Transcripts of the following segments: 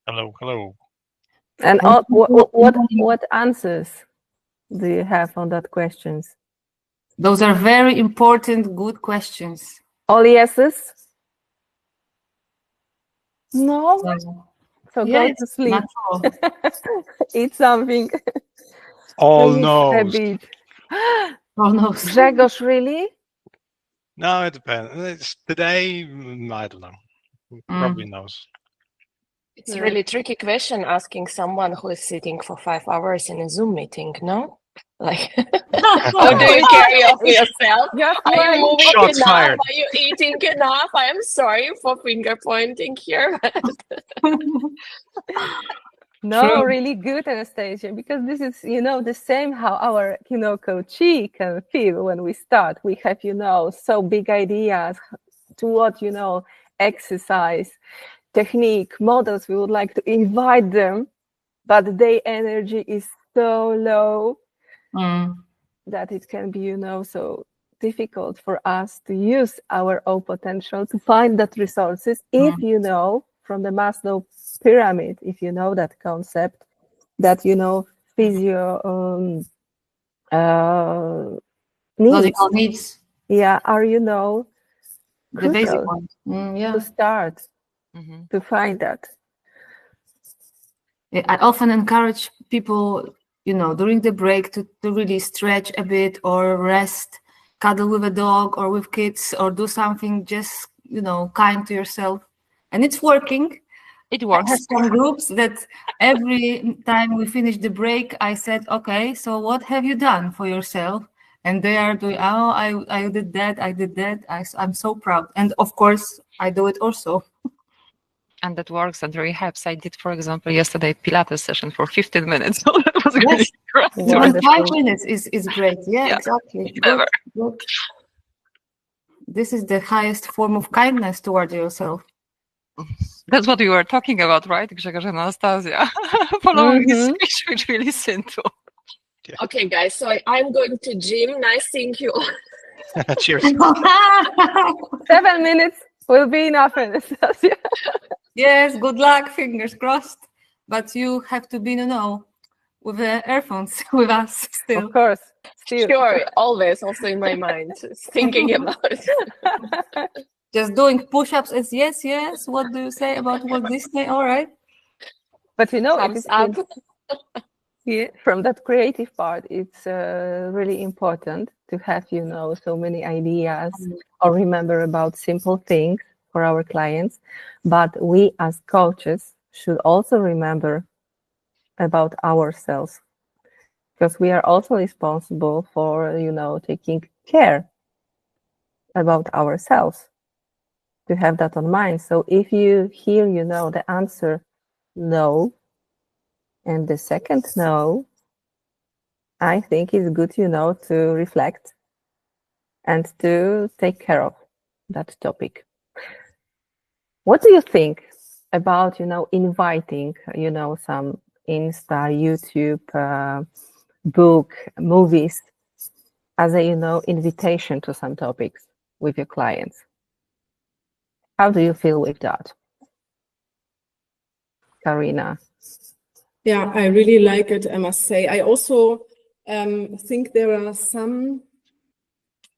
Hello, hello. And And what answers do you have on that questions? those are very important, good questions. All yeses? No? So go Yes, to sleep. not all. Eat something. All Finish a knows. bit. Oh no. Grzegorz, really? No, it depends. It's today, I don't know. Probably knows. It's a really tricky question asking someone who is sitting for 5 hours in a Zoom meeting, no? Like, how do you carry yourself? Just Are you like moving Shots enough? fired. Are you eating enough? I am sorry for finger pointing here. no, True. really good, Anastasia, because this is, the same how our, coachee can feel when we start. We have, so big ideas to what, exercise, technique, models. We would like to invite them, but their energy is so low that it can be, so difficult for us to use our own potential to find that resources. If from the Maslow pyramid, if you know that concept, that physio Logical needs. Yeah, are The basic crucial one. Yeah. to start to find that. I often encourage people, during the break to really stretch a bit or rest, cuddle with a dog or with kids or do something just, kind to yourself. And it's working. It works. I have some groups that every time we finish the break, I said, okay, so what have you done for yourself? And they are doing, I did that, I did that. I'm so proud. And of course, I do it also. And that works and really helps. I did, for example, yesterday Pilates session for 15 minutes. So that was really great. Even 5 minutes is great. Yeah, exactly. Never. Good. This is the highest form of kindness toward yourself. That's what we were talking about, right, Grzegorz and Anastasia? Following this speech, which we listened to. Yeah. Okay, guys, so I'm going to gym. Nice seeing you. Cheers. 7 minutes will be enough, Anastasia. Yes, good luck, fingers crossed. But you have to be, with the earphones with us still. Of course. Still. Sure, always, also in my mind, thinking about it. Just doing push-ups as yes. What do you say about Walt Disney? All right. But Thumbs up. From that creative part, it's really important to have, so many ideas or remember about simple things for our clients. But we as coaches should also remember about ourselves, because we are also responsible for, taking care about ourselves, to have that on mind. So if you hear, the answer no, and the second no, I think it's good, to reflect and to take care of that topic. What do you think about, inviting, some Insta, YouTube, book, movies as a, invitation to some topics with your clients? How do you feel with that, Karina? Yeah, I really like it, I must say. I also think there are some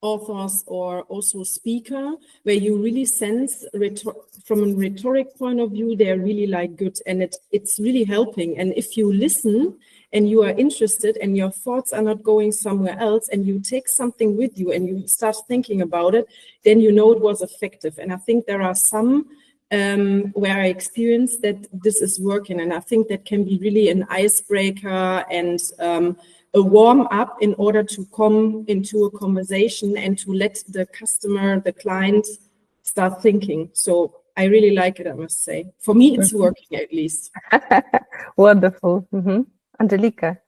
authors or also speaker where you really sense from a rhetoric point of view, they're really like good, and it's really helping. And if you listen and you are interested and your thoughts are not going somewhere else and you take something with you and you start thinking about it, then it was effective. And I think there are some where I experienced that this is working, and I think that can be really an icebreaker and a warm up in order to come into a conversation and to let the customer, the client, start thinking. So I really like it, I must say. For me, it's working at least. Wonderful. Angelika?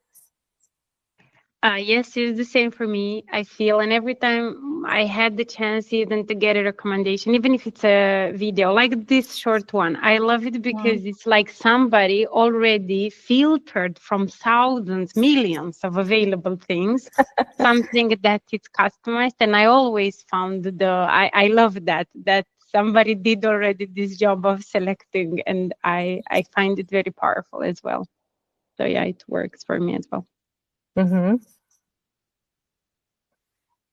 Yes, it's the same for me, I feel. And every time I had the chance even to get a recommendation, even if it's a video like this short one, I love it because it's like somebody already filtered from thousands, millions of available things, something that is customized. And I always found I love that somebody did already this job of selecting, and I find it very powerful as well. So yeah, it works for me as well. Mm-hmm.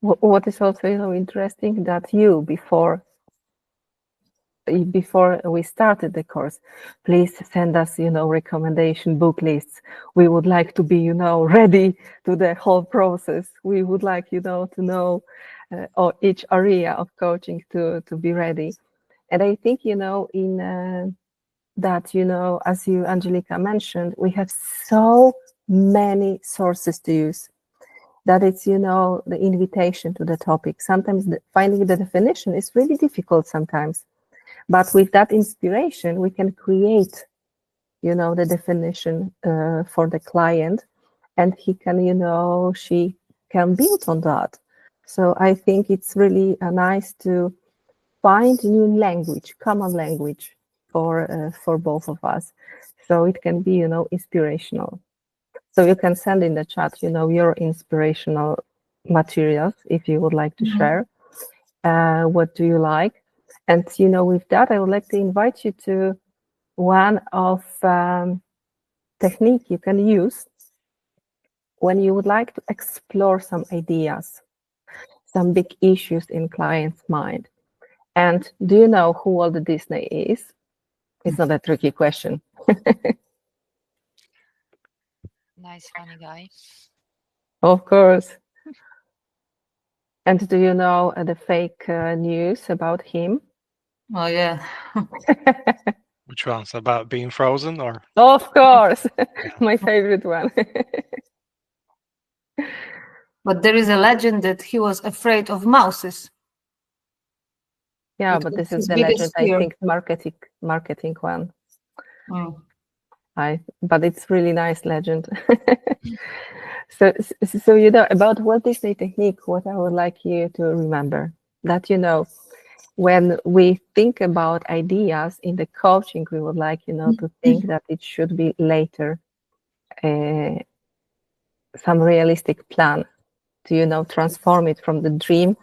What is also interesting that you, before we started the course, please send us, recommendation book lists. We would like to be, ready to the whole process. We would like, to know or each area of coaching to be ready. And I think, in that, as you, Angelica, mentioned, we have so many sources to use that it's, the invitation to the topic. Sometimes finding the definition is really difficult sometimes. But with that inspiration, we can create, the definition for the client, and he can, she can build on that. So I think it's really nice to find new language, common language for both of us. So it can be, inspirational. So you can send in the chat, your inspirational materials if you would like to share. What do you like? And, with that, I would like to invite you to one of technique you can use when you would like to explore some ideas, some big issues in client's mind. And do you know who Walt Disney is? It's not a tricky question. Nice, funny guy. Of course. And do you know the fake news about him? Oh yeah. Which one's about being frozen or? Of course, my favorite one. But there is a legend that he was afraid of mouses. Yeah, It but was this is his the biggest legend, fear. I think, marketing one. Mm. But it's really nice legend. So about Walt Disney technique, what I would like you to remember, that, when we think about ideas in the coaching, we would like, to think that it should be later some realistic plan to, transform it from the dream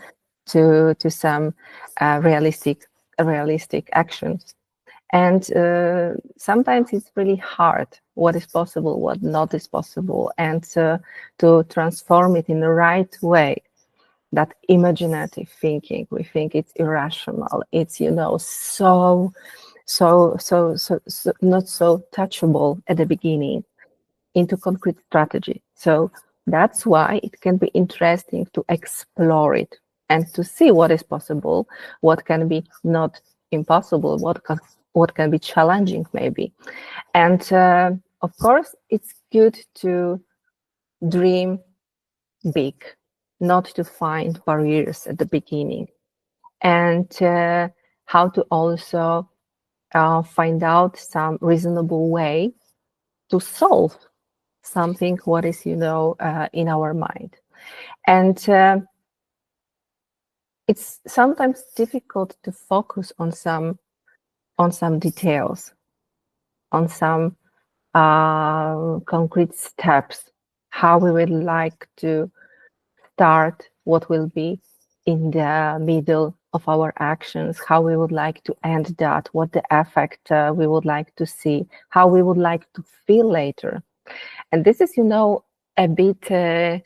to some realistic actions. And sometimes it's really hard what is possible, what not is possible, and to transform it in the right way. That imaginative thinking, we think it's irrational. It's so not so touchable at the beginning, into concrete strategy. So that's why it can be interesting to explore it and to see what is possible, what can be not impossible, what can be challenging maybe. And of course, it's good to dream big, not to find barriers at the beginning, and how to also find out some reasonable way to solve something what is in our mind. And it's sometimes difficult to focus on some details, on some concrete steps, how we would like to start, what will be in the middle of our actions, how we would like to end that, what the effect we would like to see, how we would like to feel later. And this is, a bit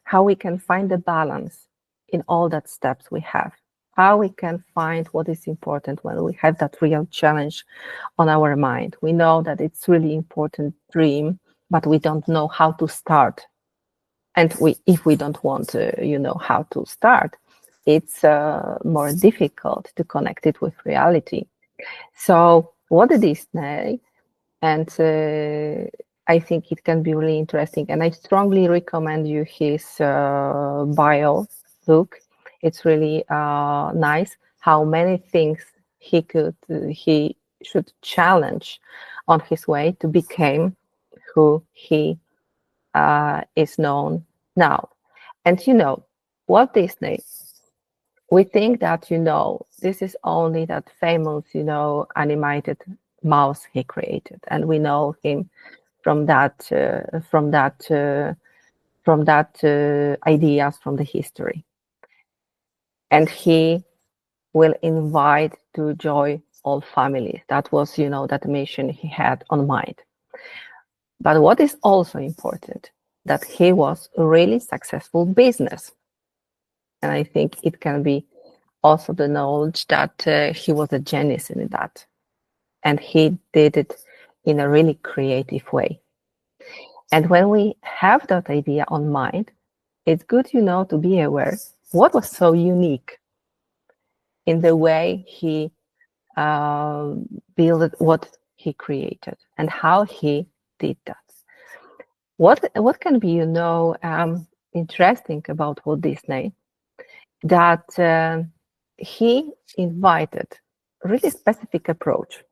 how we can find the balance in all that steps we have, how we can find what is important when we have that real challenge on our mind. We know that it's really important dream, but we don't know how to start. And if we don't want to, how to start, it's more difficult to connect it with reality. So Walt Disney, and I think it can be really interesting. And I strongly recommend you his bio book. It's really nice how many things he should challenge on his way to become who he is known now. And Walt Disney, we think that this is only that famous animated mouse he created, and we know him from that ideas from the history. And he will invite to join all families. That was, you know, that mission he had on mind. But what is also important, that he was a really successful business. And I think it can be also the knowledge that he was a genius in that. And he did it in a really creative way. And when we have that idea on mind, it's good, you know, to be aware what was so unique in the way he built what he created and how he did that. What can be, you know, interesting about Walt Disney, that he invited a really specific approach,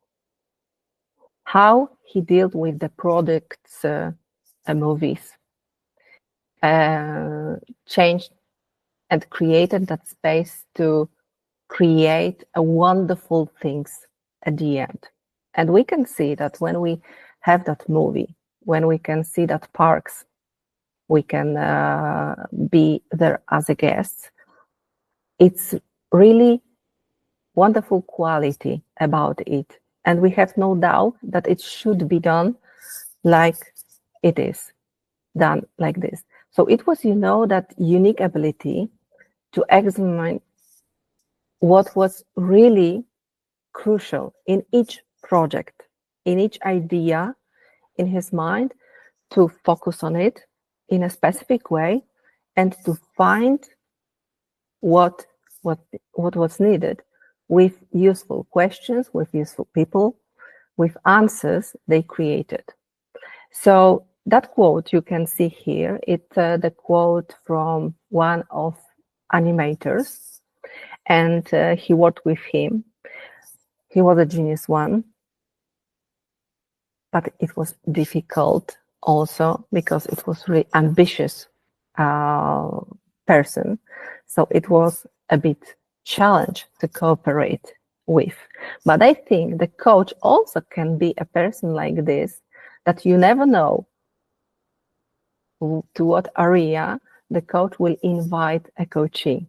how he dealt with the products, movies, changed and created that space to create a wonderful things at the end. And we can see that when we have that movie, when we can see that parks, we can be there as a guest. It's really wonderful quality about it. And we have no doubt that it should be done like it is done like this. So it was, you know, that unique ability to examine what was really crucial in each project, in each idea in his mind, to focus on it in a specific way and to find what was needed with useful questions, with useful people, with answers they created. So that quote you can see here, it's the quote from one of animators, and he worked with him. He was a genius one, but it was difficult also because it was really ambitious person. So it was a bit challenge to cooperate with. But I think the coach also can be a person like this, that you never know to what area the coach will invite a coachee.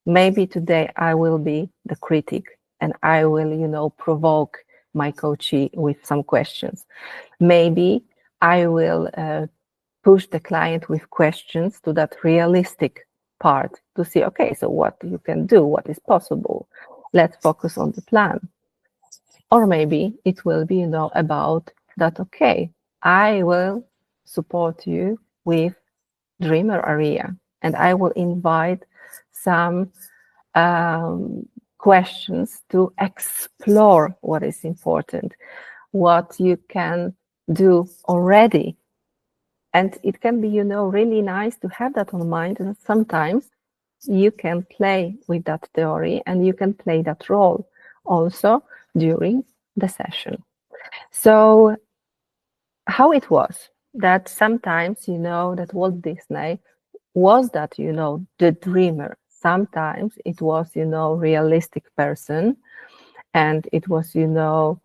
Maybe today I will be the critic and I will, you know, provoke my coachee with some questions. Maybe I will push the client with questions to that realistic part to see, okay, so what you can do, what is possible. Let's focus on the plan. Or maybe it will be, you know, about that, okay, I will support you with dreamer area and I will invite some questions to explore what is important, what you can do already. And it can be, you know, really nice to have that on mind. And sometimes you can play with that theory and you can play that role also during the session. So how it was that sometimes, you know, that Walt Disney was that, you know, the dreamer. Sometimes it was, you know, realistic person, and it was, you know,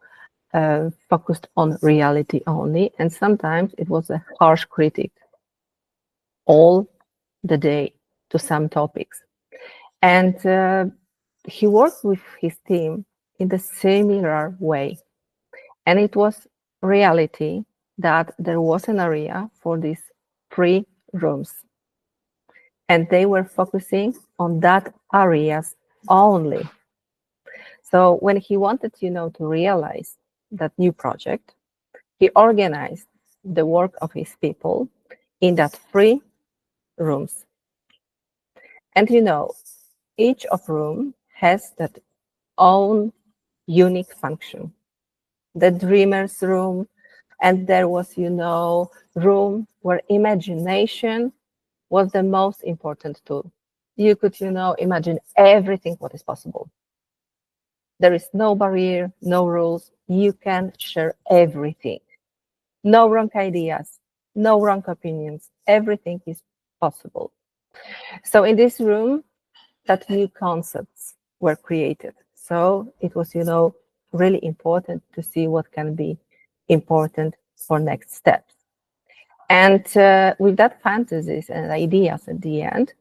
focused on reality only. And sometimes it was a harsh critic all the day to some topics. And he worked with his team in the similar way. And it was reality that there was an area for these 3 rooms. And they were focusing on that areas only. So when he wanted, you know, to realize that new project, he organized the work of his people in that 3 rooms. And, you know, each of room has that own unique function. The dreamer's room, and there was, you know, room where imagination was the most important tool. You could, you know, imagine everything what is possible. There is no barrier, no rules. You can share everything. No wrong ideas, no wrong opinions. Everything is possible. So in this room, that new concepts were created. So it was, you know, really important to see what can be important for next steps. And with that fantasies and ideas at the end,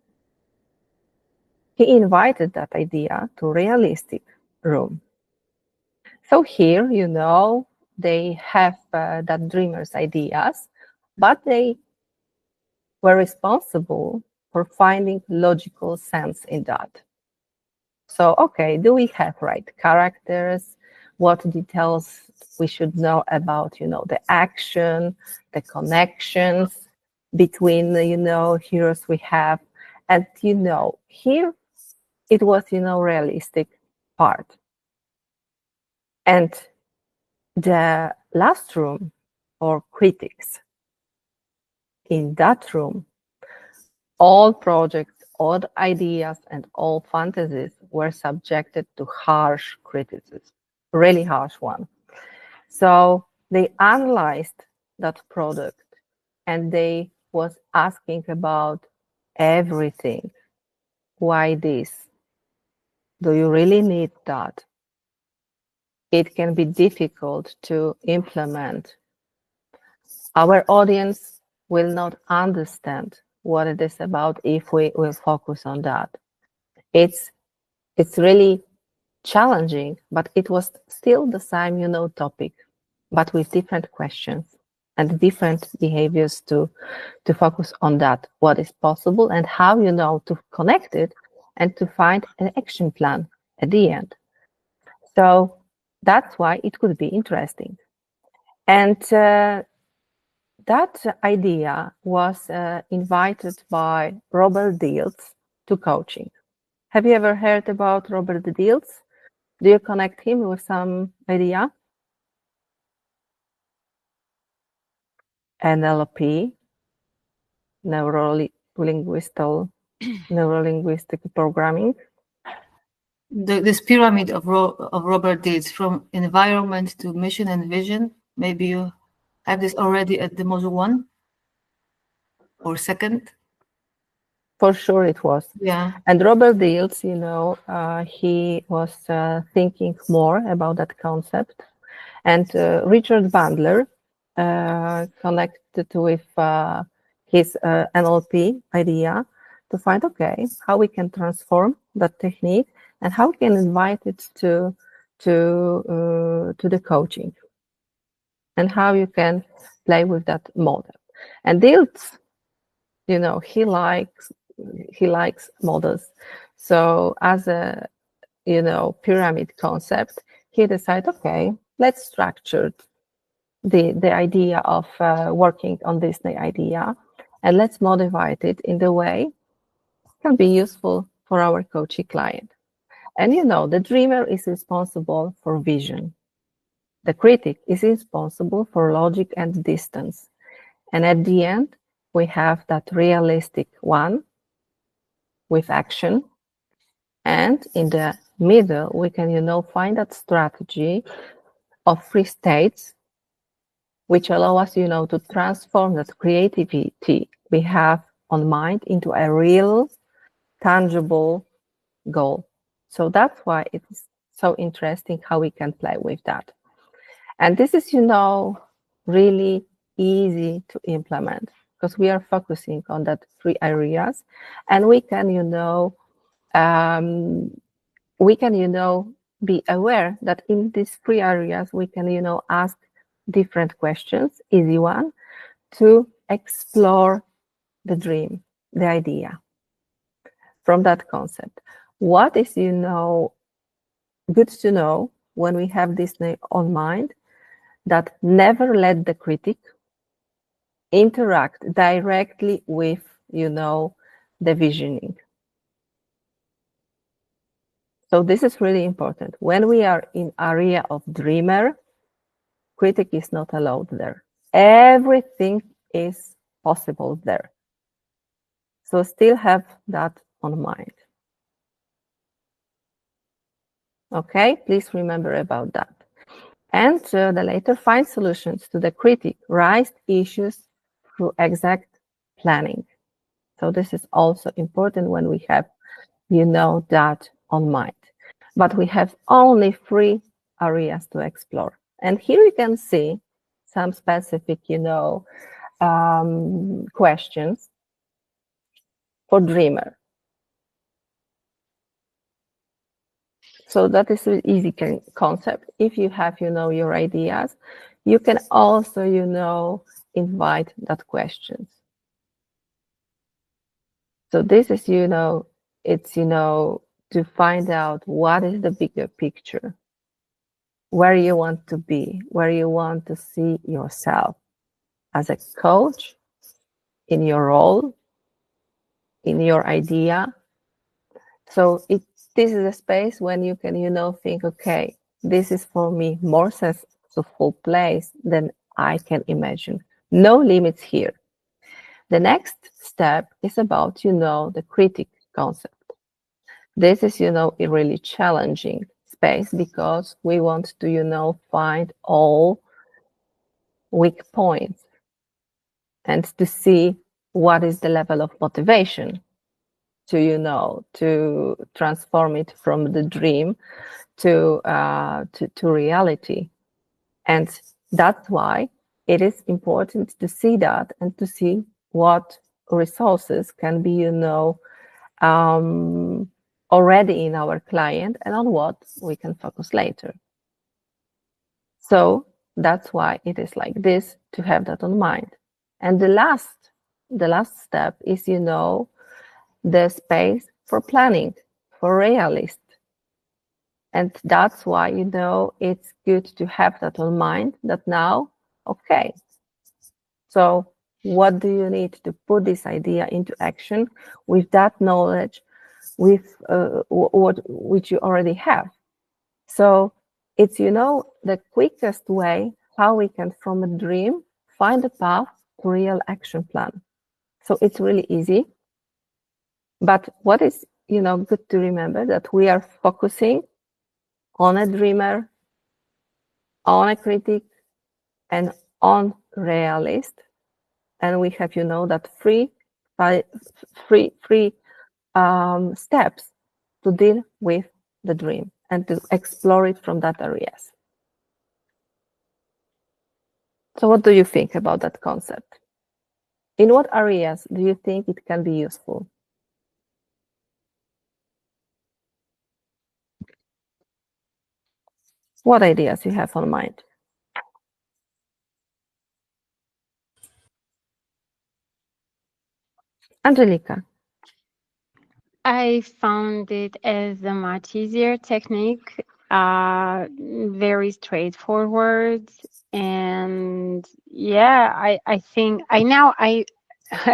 he invited that idea to realistic room. So here, you know, they have that dreamer's ideas, but they were responsible for finding logical sense in that. So, okay, do we have right characters? What details we should know about, you know, the action, the connections between the, you know, heroes we have. And, you know, here it was, you know, realistic part. And the last room, or critics, in that room, all projects, all ideas, and all fantasies were subjected to harsh criticism, really harsh one. So they analyzed that product and they was asking about everything. Why this? Do you really need that? It can be difficult to implement. Our audience will not understand what it is about if we will focus on that. It's really challenging, but it was still the same, you know, topic, but with different questions and different behaviors to focus on that, what is possible and how, you know, to connect it and to find an action plan at the end. So that's why it could be interesting. And that idea was invited by Robert Dilts to coaching. Have you ever heard about Robert Dilts? Do you connect him with some idea? NLP, neuro-linguistic programming. This pyramid of Robert Dilts, from environment to mission and vision. Maybe you have this already at the module 1 or 2nd. For sure it was. Yeah. And Robert Dilts, you know, he was thinking more about that concept. And Richard Bandler connected with his NLP idea to find, okay, how we can transform that technique and how we can invite it to the coaching and how you can play with that model. And Dilts, you know, he likes models. So as a, you know, pyramid concept, he decided, okay, let's structure the idea of working on this idea and let's modify it in the way it can be useful for our coaching client. And you know, the dreamer is responsible for vision. The critic is responsible for logic and distance. And at the end, we have that realistic one with action. And in the middle, we can, you know, find that strategy of 3 states, which allow us, you know, to transform that creativity we have on mind into a real, tangible goal. So that's why it's so interesting how we can play with that. And this is, you know, really easy to implement because we are focusing on that 3 areas, and we can, you know, be aware that in these 3 areas we can, you know, ask different questions, easy one, to explore the dream, the idea from that concept. What is, you know, good to know when we have this on mind, that never let the critic interact directly with, you know, the visioning. So this is really important. When we are in area of dreamer, critic is not allowed there. Everything is possible there. So still have that on mind. Okay, please remember about that. And the later find solutions to the critic, raised issues through exact planning. So this is also important when we have, you know, that on mind. But we have only 3 areas to explore. And here you can see some specific, you know, questions for dreamer. So that is an easy concept. If you have, your ideas, you can also, invite that questions. So this is, it's, to find out what is the bigger picture, where you want to be, where you want to see yourself as a coach, in your role, in your idea. So this is a space when you can, think, okay, this is for me more successful place than I can imagine. No limits here. The next step is about, the critic concept. This is, a really challenging space because we want to, find all weak points and to see what is the level of motivation to, to transform it from the dream to reality. And that's why it is important to see that and to see what resources can be, already in our client and on what we can focus later. So that's why it is like this, to have that on mind. And the last step is, the space for planning, for realist. And that's why, it's good to have that on mind, that now, okay, so what do you need to put this idea into action with that knowledge, with which you already have? So it's, the quickest way how we can, from a dream, find a path to real action plan. So it's really easy. But what is, good to remember, that we are focusing on a dreamer, on a critic, and on realist. And we have, that three steps to deal with the dream and to explore it from that areas. So what do you think about that concept? In what areas do you think it can be useful? What ideas you have on mind? Angelica. I found it as a much easier technique, very straightforward, and yeah, I think I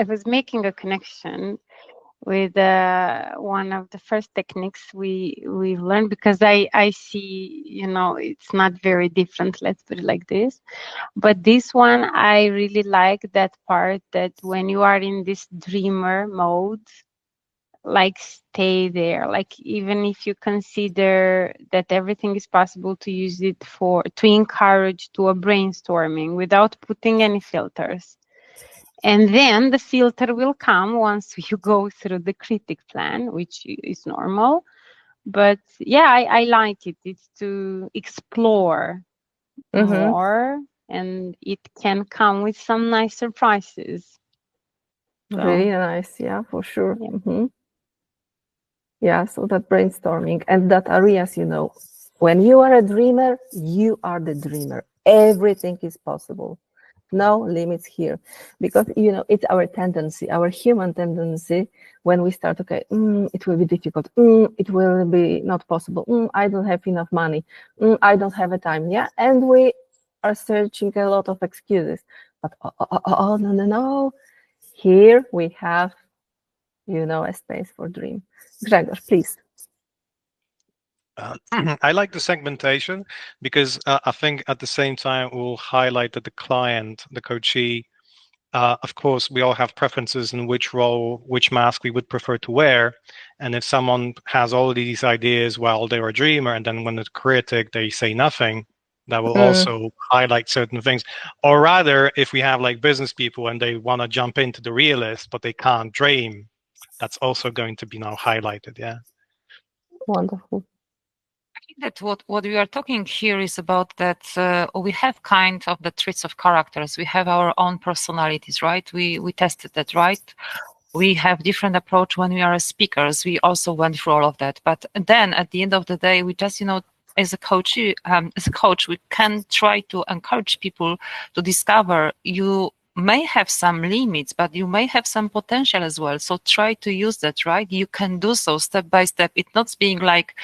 was making a connection with one of the first techniques we learned, because I see, it's not very different, let's put it like this. But this one, I really like that part, that when you are in this dreamer mode, like stay there, like even if you consider that everything is possible, to use it to encourage to a brainstorming without putting any filters. And then the filter will come once you go through the critic plan, which is normal. But yeah, I like it. It's to explore more, and it can come with some nice surprises. So. Really nice, yeah, for sure. Yeah. Yeah, so that brainstorming and that areas, when you are a dreamer, you are the dreamer. Everything is possible. No limits here, because it's our tendency, our human tendency, when we start, okay, it will be difficult, it will be not possible, I don't have enough money, I don't have a time, yeah, and we are searching a lot of excuses. But no, here we have, a space for dream. Grzegorz, please. I like the segmentation, because I think at the same time we'll highlight that the client, the coachee, of course, we all have preferences in which role, which mask we would prefer to wear. And if someone has all these ideas while they're a dreamer, and then when the critic, they say nothing, that will also highlight certain things. Or rather, if we have like business people and they want to jump into the realist, but they can't dream, that's also going to be now highlighted. Yeah. Wonderful. I think that what we are talking here is about that we have kind of the traits of characters. We have our own personalities, right? We tested that, right? we have different approach when we are speakers. We also went through all of that. But then at the end of the day, we just, as a coach, we can try to encourage people to discover you may have some limits, but you may have some potential as well. So try to use that, right? You can do so step by step. It's not being like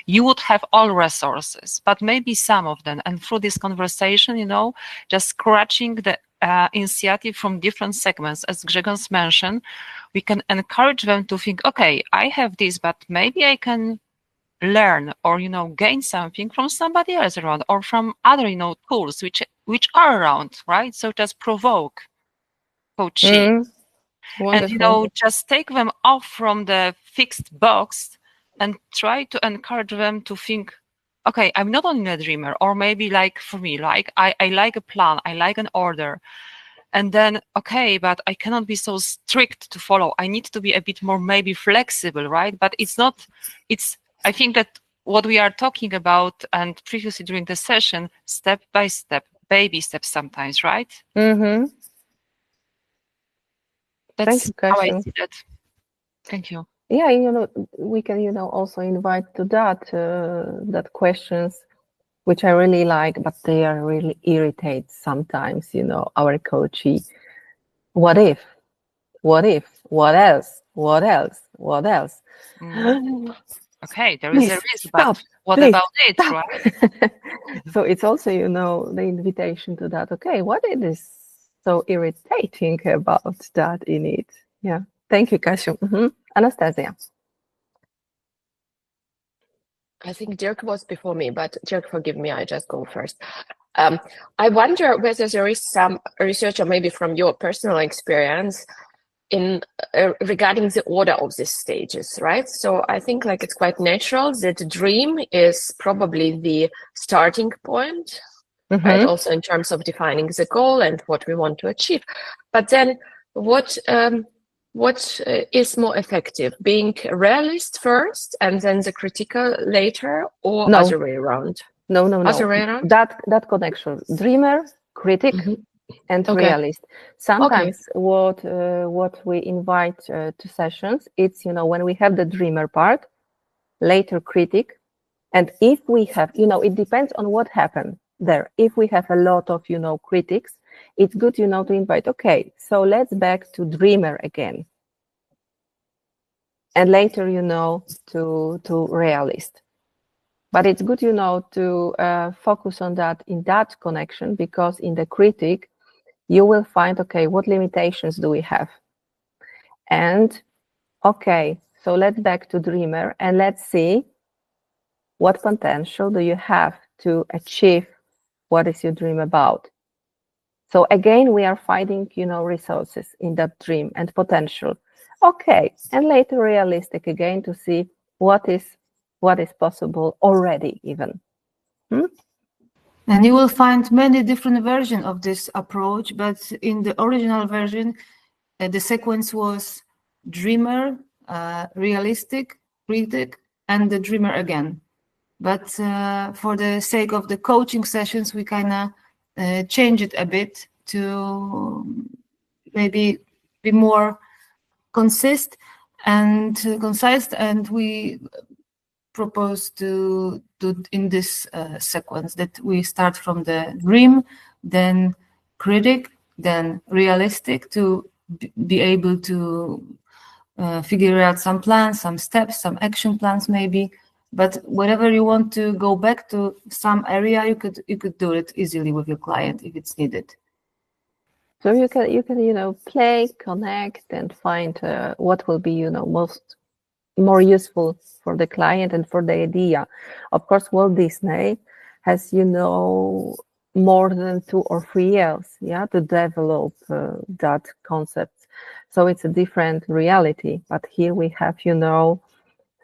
you would have all resources, but maybe some of them. And through this conversation, just scratching the initiative from different segments, as Grzegorz mentioned, we can encourage them to think, okay, I have this, but maybe I can learn or, gain something from somebody else around or from other, tools which are around, right? So just provoke coaching. And, just take them off from the fixed box and try to encourage them to think, okay, I'm not only a dreamer, or maybe like for me, like I like a plan, I like an order. And then, okay, but I cannot be so strict to follow. I need to be a bit more maybe flexible, right? But I think that what we are talking about, and previously during the session, step by step, baby steps sometimes, right? Mm-hmm. That's Thank you, how I Kasiu. see that. Thank you. Yeah, we can, also invite to that questions, which I really like, but they are really irritate sometimes, our coachee. What if? What if? What else? What else? What else? Okay, there is a risk, but what please, about it, stop. right? So it's also, the invitation to that. Okay, what it is so irritating about that in it? Yeah. Thank you, Kasiu. Mm-hmm. Anastasia. I think Dirk was before me, but Dirk, forgive me, I just go first. I wonder whether there is some research, or maybe from your personal experience, in regarding the order of these stages, right? So I think like it's quite natural that dream is probably the starting point, right? Also in terms of defining the goal and what we want to achieve. But then what is more effective, being a realist first and then the critical later, or other way around? No. Other way around? That connection, dreamer, critic, and realist. Sometimes what we invite to sessions, it's, when we have the dreamer part, later critic, and if we have, it depends on what happened there. If we have a lot of, critics, it's good, to invite, okay, so let's back to dreamer again. And later, to realist. But it's good, to focus on that in that connection, because in the critic, you will find, okay, what limitations do we have? And, okay, so let's back to dreamer and let's see what potential do you have to achieve what is your dream about. So again, we are finding, resources in that dream and potential. Okay, and later realistic again to see what is possible already even. And you will find many different versions of this approach, but in the original version, the sequence was dreamer, realistic, critic, and the dreamer again. But for the sake of the coaching sessions, we kind of change it a bit to maybe be more concise, and we propose to do in this sequence that we start from the dream, then critic, then realistic, to be able to figure out some plans, some steps, some action plans maybe. But whenever you want to go back to some area, you could do it easily with your client if it's needed. So you can play, connect, and find what will be more useful for the client and for the idea. Of course, Walt Disney has more than 2 or 3 years, to develop that concept. So it's a different reality. But here we have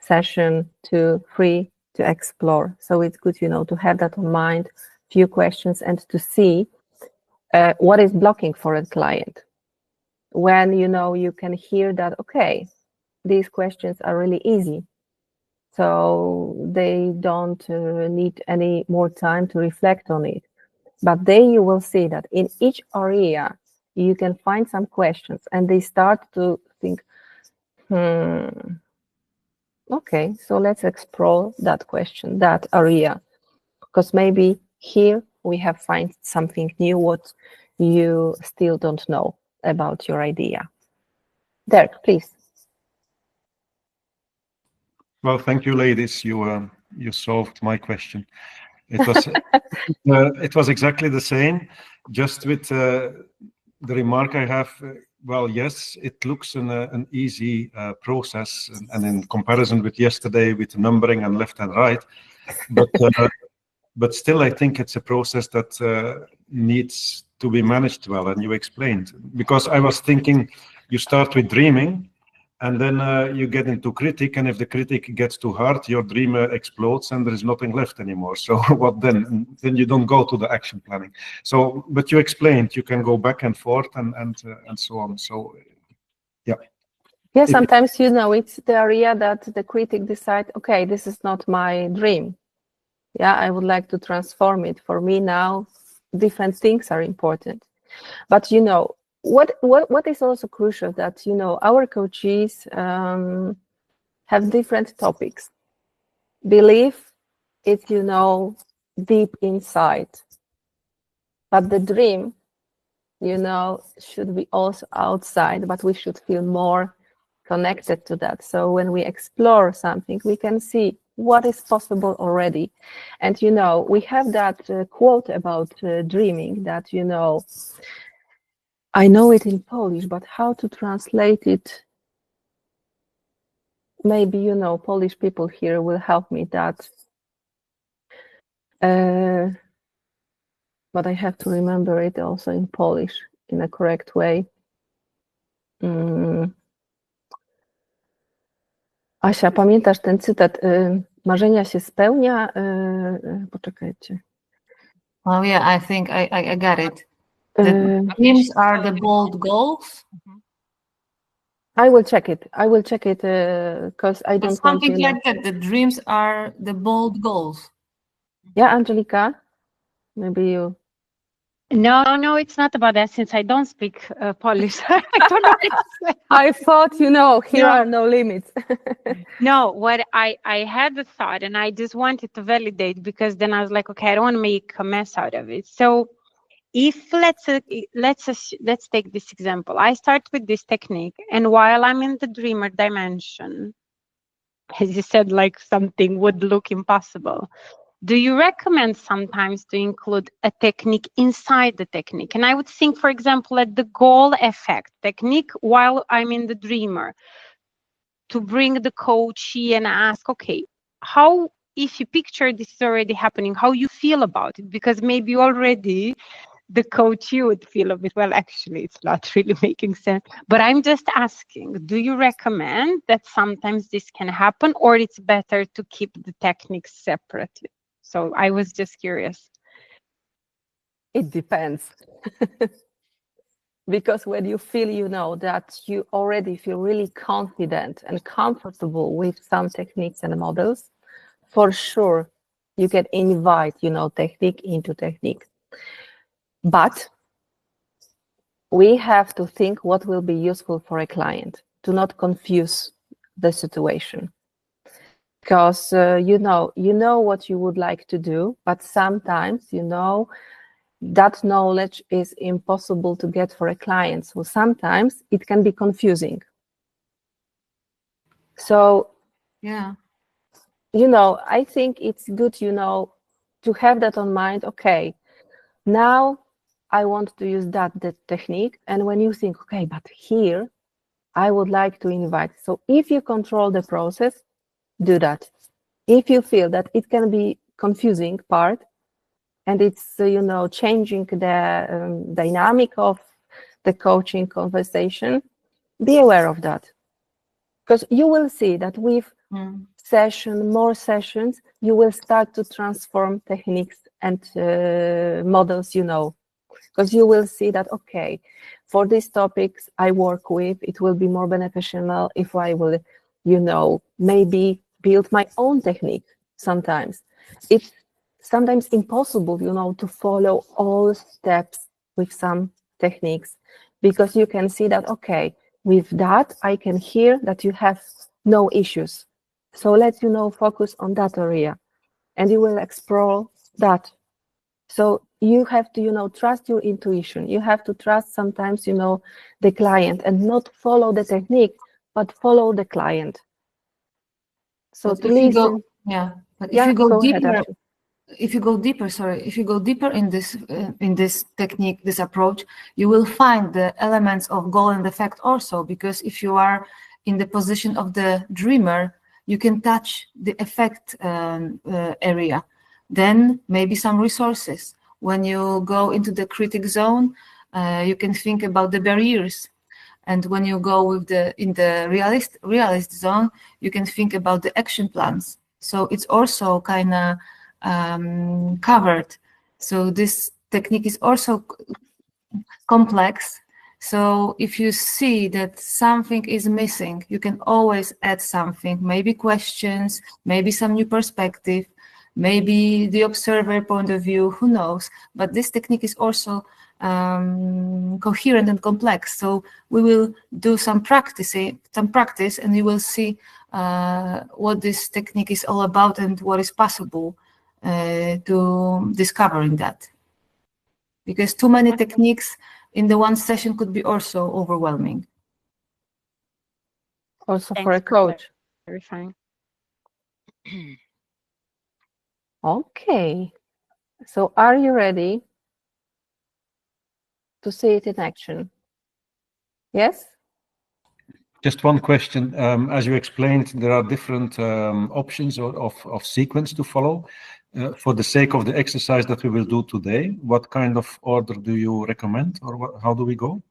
session 2, 3 to explore. So it's good to have that in mind, few questions, and to see what is blocking for a client. When you can hear that, okay, these questions are really easy, so they don't need any more time to reflect on it. But then you will see that in each area you can find some questions, and they start to think, Okay, so let's explore that question, that area, because maybe here we have find something new what you still don't know about your idea. Dirk, please. Well, thank you, ladies. You solved my question. It was it was exactly the same, just with the remark I have. Well, yes, it looks an easy process, and in comparison with yesterday, with numbering and left and right, but still, I think it's a process that needs to be managed well. And you explained, because I was thinking, you start with dreaming, and then you get into critic, and if the critic gets too hard, your dream explodes, and there is nothing left anymore. So what then? And then you don't go to the action planning. So, but you explained you can go back and forth and so on. So, yeah. Yeah, sometimes it's the area that the critic decide. Okay, this is not my dream. Yeah, I would like to transform it. For me now, different things are important. But what is also crucial that our coaches have different topics. Belief is deep inside, but the dream should be also outside, but we should feel more connected to that. So when we explore something, we can see what is possible already. And we have that quote about dreaming that I know it in Polish, but how to translate it? Maybe, Polish people here will help me that. But I have to remember it also in Polish in a correct way. Asia, pamiętasz ten cytat? Marzenia się spełnia. Poczekajcie. Oh yeah, I think I got it. The dreams are the bold goals. I will check it. Because I don't want something like that. The dreams are the bold goals. Yeah, Angelika, maybe you. No, it's not about that since I don't speak Polish. I don't know what to say. I thought, here are no limits. No, what I had the thought and I just wanted to validate because then I was like, okay, I don't want to make a mess out of it. So if let's take this example. I start with this technique and while I'm in the dreamer dimension, as you said, like something would look impossible. Do you recommend sometimes to include a technique inside the technique? And I would think, for example, at the goal effect technique while I'm in the dreamer to bring the coachee and ask, okay, how, if you picture this is already happening, how you feel about it? Because maybe already the coachee would feel a bit, well, actually, it's not really making sense. But I'm just asking, do you recommend that sometimes this can happen or it's better to keep the techniques separately? So I was just curious. It depends. Because when you feel, that you already feel really confident and comfortable with some techniques and models, for sure, you can invite, technique into technique. But we have to think what will be useful for a client to not confuse the situation. Because, you know what you would like to do, but sometimes, that knowledge is impossible to get for a client. So sometimes it can be confusing. So, yeah, I think it's good, to have that on mind. Okay, now I want to use that technique. And when you think, okay, but here I would like to invite. So if you control the process, do that. If you feel that it can be confusing part and it's, changing the dynamic of the coaching conversation, be aware of that. Because you will see that with more sessions, you will start to transform techniques and models, because you will see that, okay, for these topics I work with, it will be more beneficial if I will, maybe build my own technique sometimes. It's sometimes impossible, to follow all steps with some techniques because you can see that, okay, with that, I can hear that you have no issues. So let's, focus on that area, and you will explore that. So you have to, trust your intuition. You have to trust sometimes, the client, and not follow the technique, but follow the client. So But to if you listen. go, yeah, but Yeah, if you go go ahead, deeper, Archie. if you go deeper in this technique, this approach, you will find the elements of goal and effect also, because if you are in the position of the dreamer, you can touch the effect area. Then maybe some resources. When you go into the critic zone, you can think about the barriers. And when you go in the realist zone, you can think about the action plans. So it's also kind of covered. So this technique is also complex. So if you see that something is missing, you can always add something, maybe questions, maybe some new perspective, maybe the observer point of view, who knows. But this technique is also coherent and complex. So we will do some practice, and you will see what this technique is all about and what is possible to discovering that. Because too many techniques in the one session could be also overwhelming. Also for a coach. Clarifying. Okay. So are you ready to see it in action? Yes? Just one question. As you explained, there are different options of sequence to follow. For the sake of the exercise that we will do today, what kind of order do you recommend, or how do we go?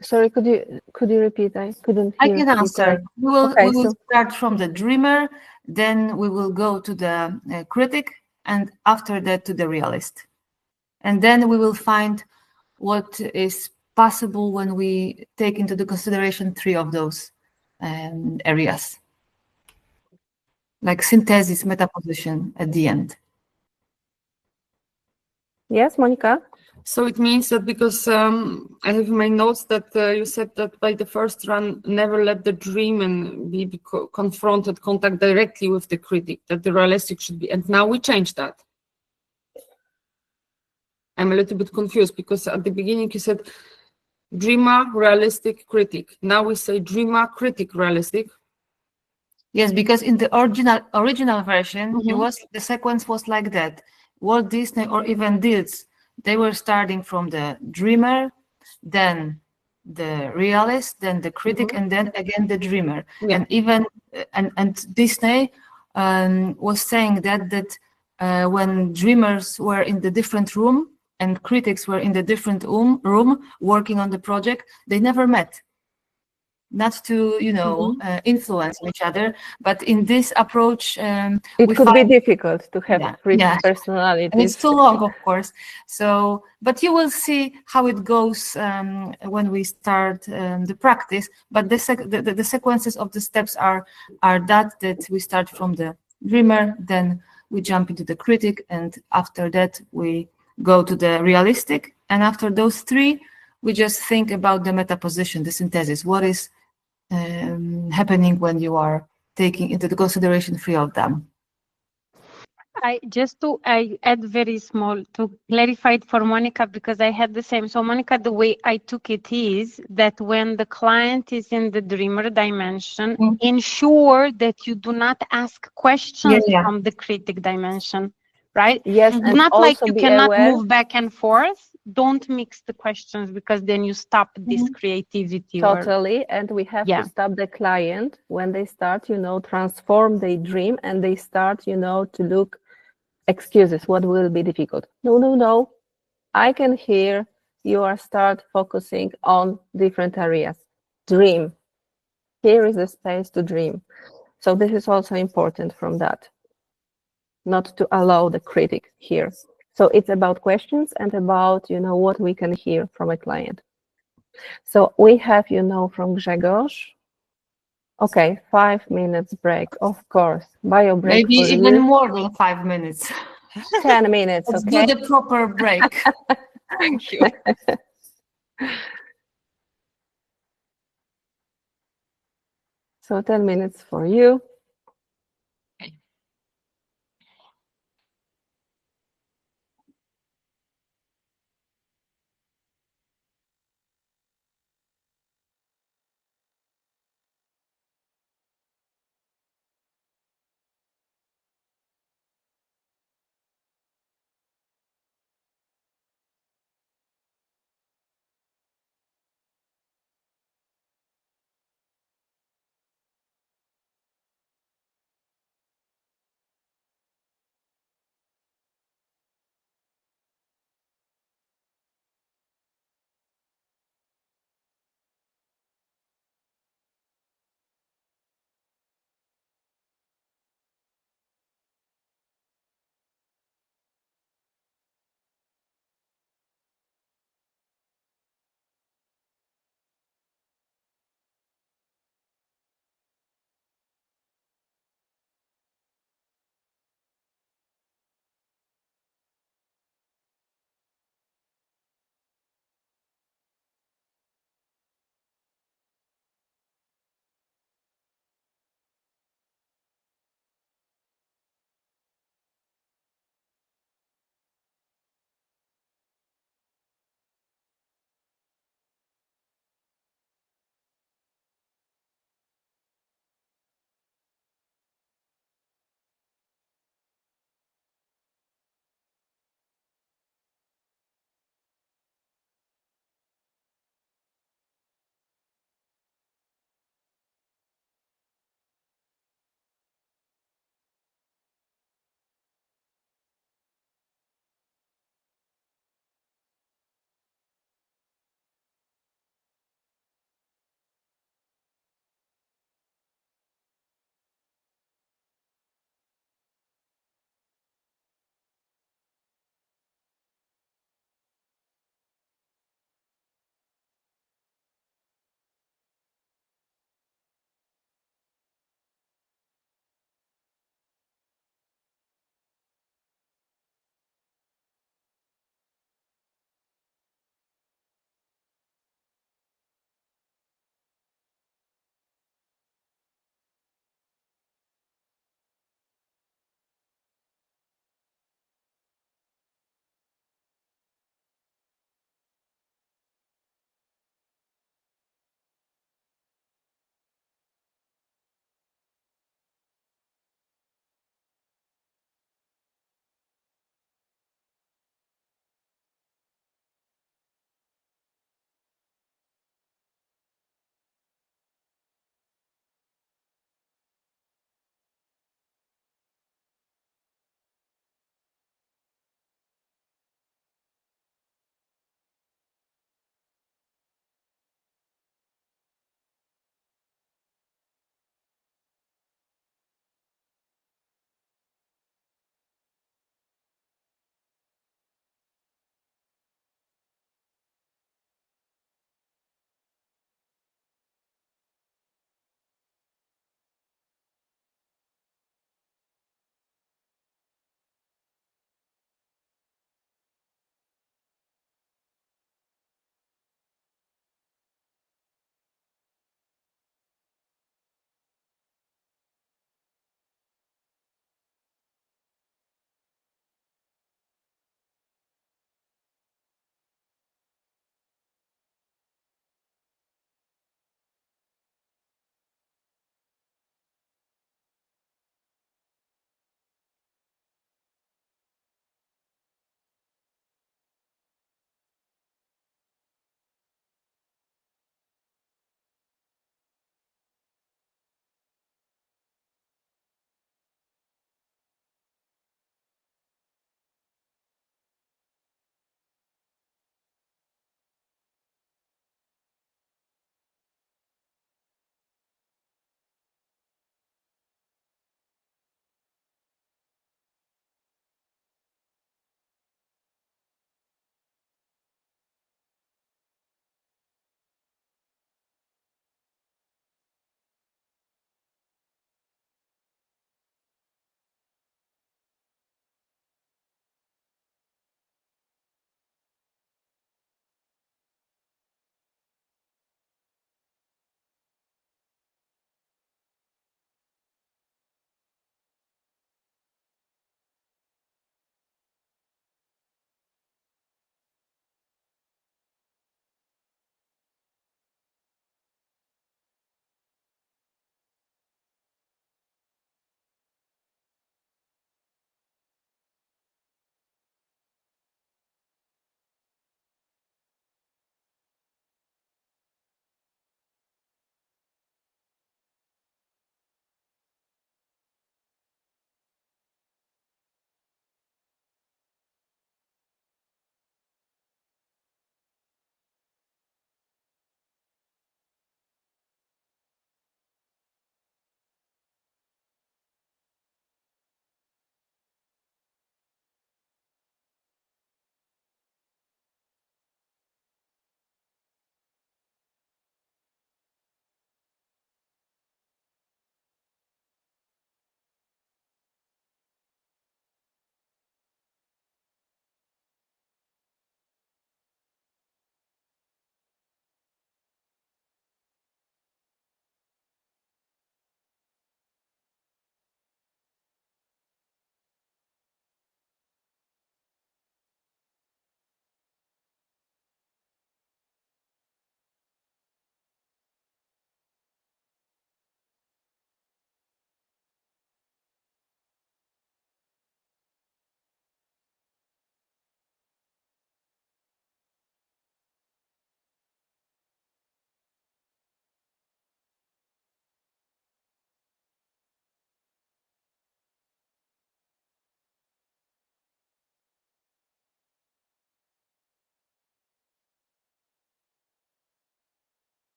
Sorry, could you repeat? I couldn't hear. I can answer. We will start from the dreamer, then we will go to the critic, and after that to the realist. And then we will find what is possible when we take into the consideration 3 of those areas. Like synthesis, metaposition at the end. Yes, Monica? So it means that because I have in my notes that you said that by the first run, never let the dreamer be confronted, contact directly with the critic, that the realistic should be. And now we change that. I'm a little bit confused because at the beginning you said dreamer, realistic, critic. Now we say dreamer, critic, realistic. Yes, because in the original version, the sequence was like that. Walt Disney or even Dilts, they were starting from the dreamer, then the realist, then the critic, and then again the dreamer. Yeah. And even and Disney was saying that when dreamers were in the different room and critics were in the different room working on the project, they never met. Not to influence each other, but in this approach, it could be difficult to have personalities. And it's too long, of course. So, but you will see how it goes when we start the practice. But the sequences of the steps are that we start from the dreamer, then we jump into the critic, and after that we go to the realistic. And after those 3, we just think about the metaposition, the synthesis. What is happening when you are taking into the consideration 3 of them? I add very small to clarify it for Monica, because I had the same. So Monica, the way I took it is that when the client is in the dreamer dimension, ensure that you do not ask questions from the critic dimension, right? Yes, and not like you cannot move back and forth. Don't mix the questions, because then you stop this creativity. Totally. And we have to stop the client when they start, transform their dream, and they start, to look excuses. What will be difficult? No. I can hear you are start focusing on different areas. Dream. Here is the space to dream. So this is also important from that. Not to allow the critic here. So it's about questions and about, what we can hear from a client. So we have, from Grzegorz. Okay, 5 minutes break, of course. Bio break. Maybe even more than 5 minutes. 10 minutes, Let's okay? do the proper break. Thank you. So 10 minutes for you.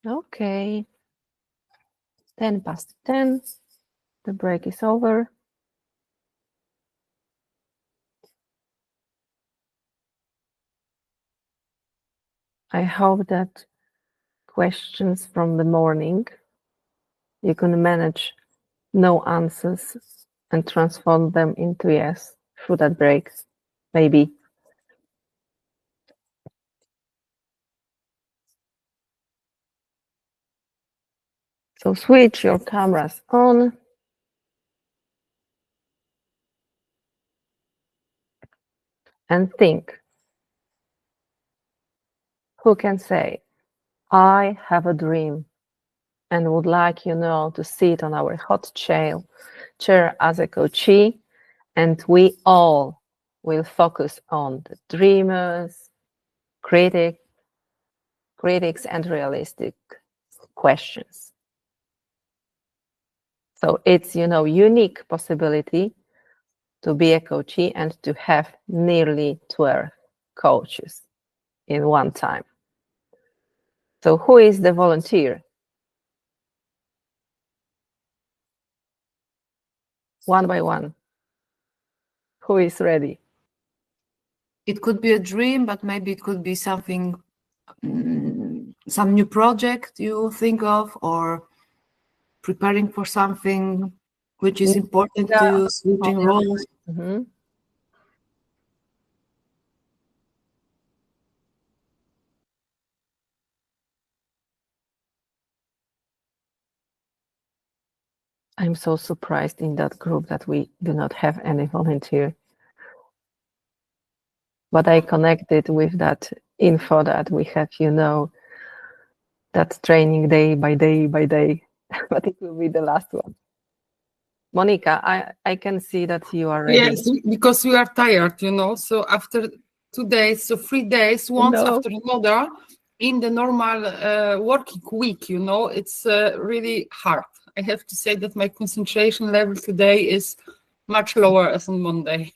Okay. 10:10. The break is over. I hope that questions from the morning, you can manage no answers and transform them into yes through that break, maybe. So switch your cameras on. And think. Who can say, I have a dream and would like, to sit on our hot chair as a coachee, and we all will focus on the dreamers, critics, and realistic questions. So it's, unique possibility to be a coachee and to have nearly 12 coaches in one time. So who is the volunteer? One by one. Who is ready? It could be a dream, but maybe it could be something, some new project you think of, or preparing for something which is important to you, switching roles. Mm-hmm. I'm so surprised in that group that we do not have any volunteer. But I connected with that info that we have, that training day by day by day, but it will be the last one. Monica, I can see that you are ready. Yes, because we are tired, so after 2 days, so 3 days, once after another, in the normal working week, it's really hard. I have to say that my concentration level today is much lower as on Monday.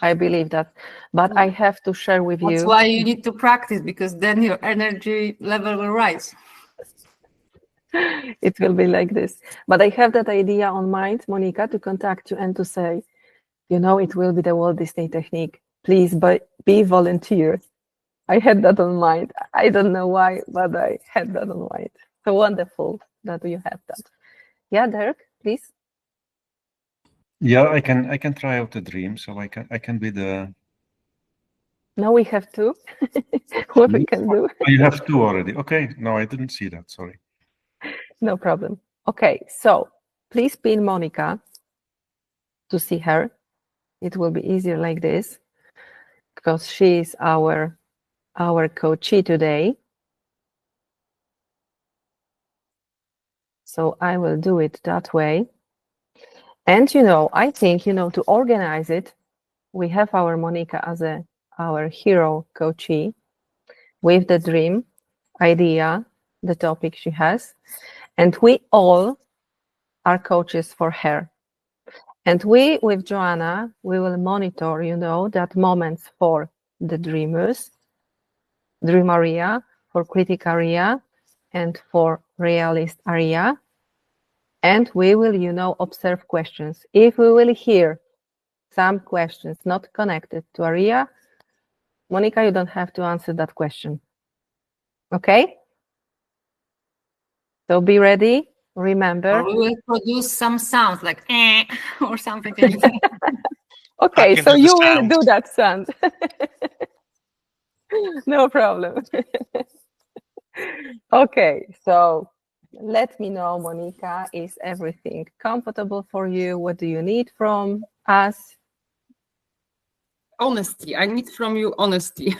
I believe that, but I have to share with you. That's why you need to practice, because then your energy level will rise. It will be like this. But I have that idea on mind, Monica, to contact you and to say, it will be the Walt Disney technique. Please be volunteer. I had that on mind. I don't know why, but I had that on mind. So wonderful that you have that. Yeah, Dirk, please. Yeah, I can try out the dream, so I can be the. Now we have two. What we can do? Oh, you have two already. Okay, no, I didn't see that. Sorry. No problem. Okay, so please pin Monica to see her. It will be easier like this because she is our coachee today. So I will do it that way. And, I think, to organize it, we have our Monica as our hero coachee with the dream idea, the topic she has. And we all are coaches for her. And we, with Joanna, we will monitor, that moments for the dreamers, dream area, for critic area, and for realist area. And we will, observe questions. If we will hear some questions not connected to area, Monica, you don't have to answer that question. Okay? So be ready. Remember. We will produce some sounds like or something like that. Okay, so you will do that sound. No problem. Okay, so let me know, Monica, is everything comfortable for you? What do you need from us? Honesty. I need from you honesty.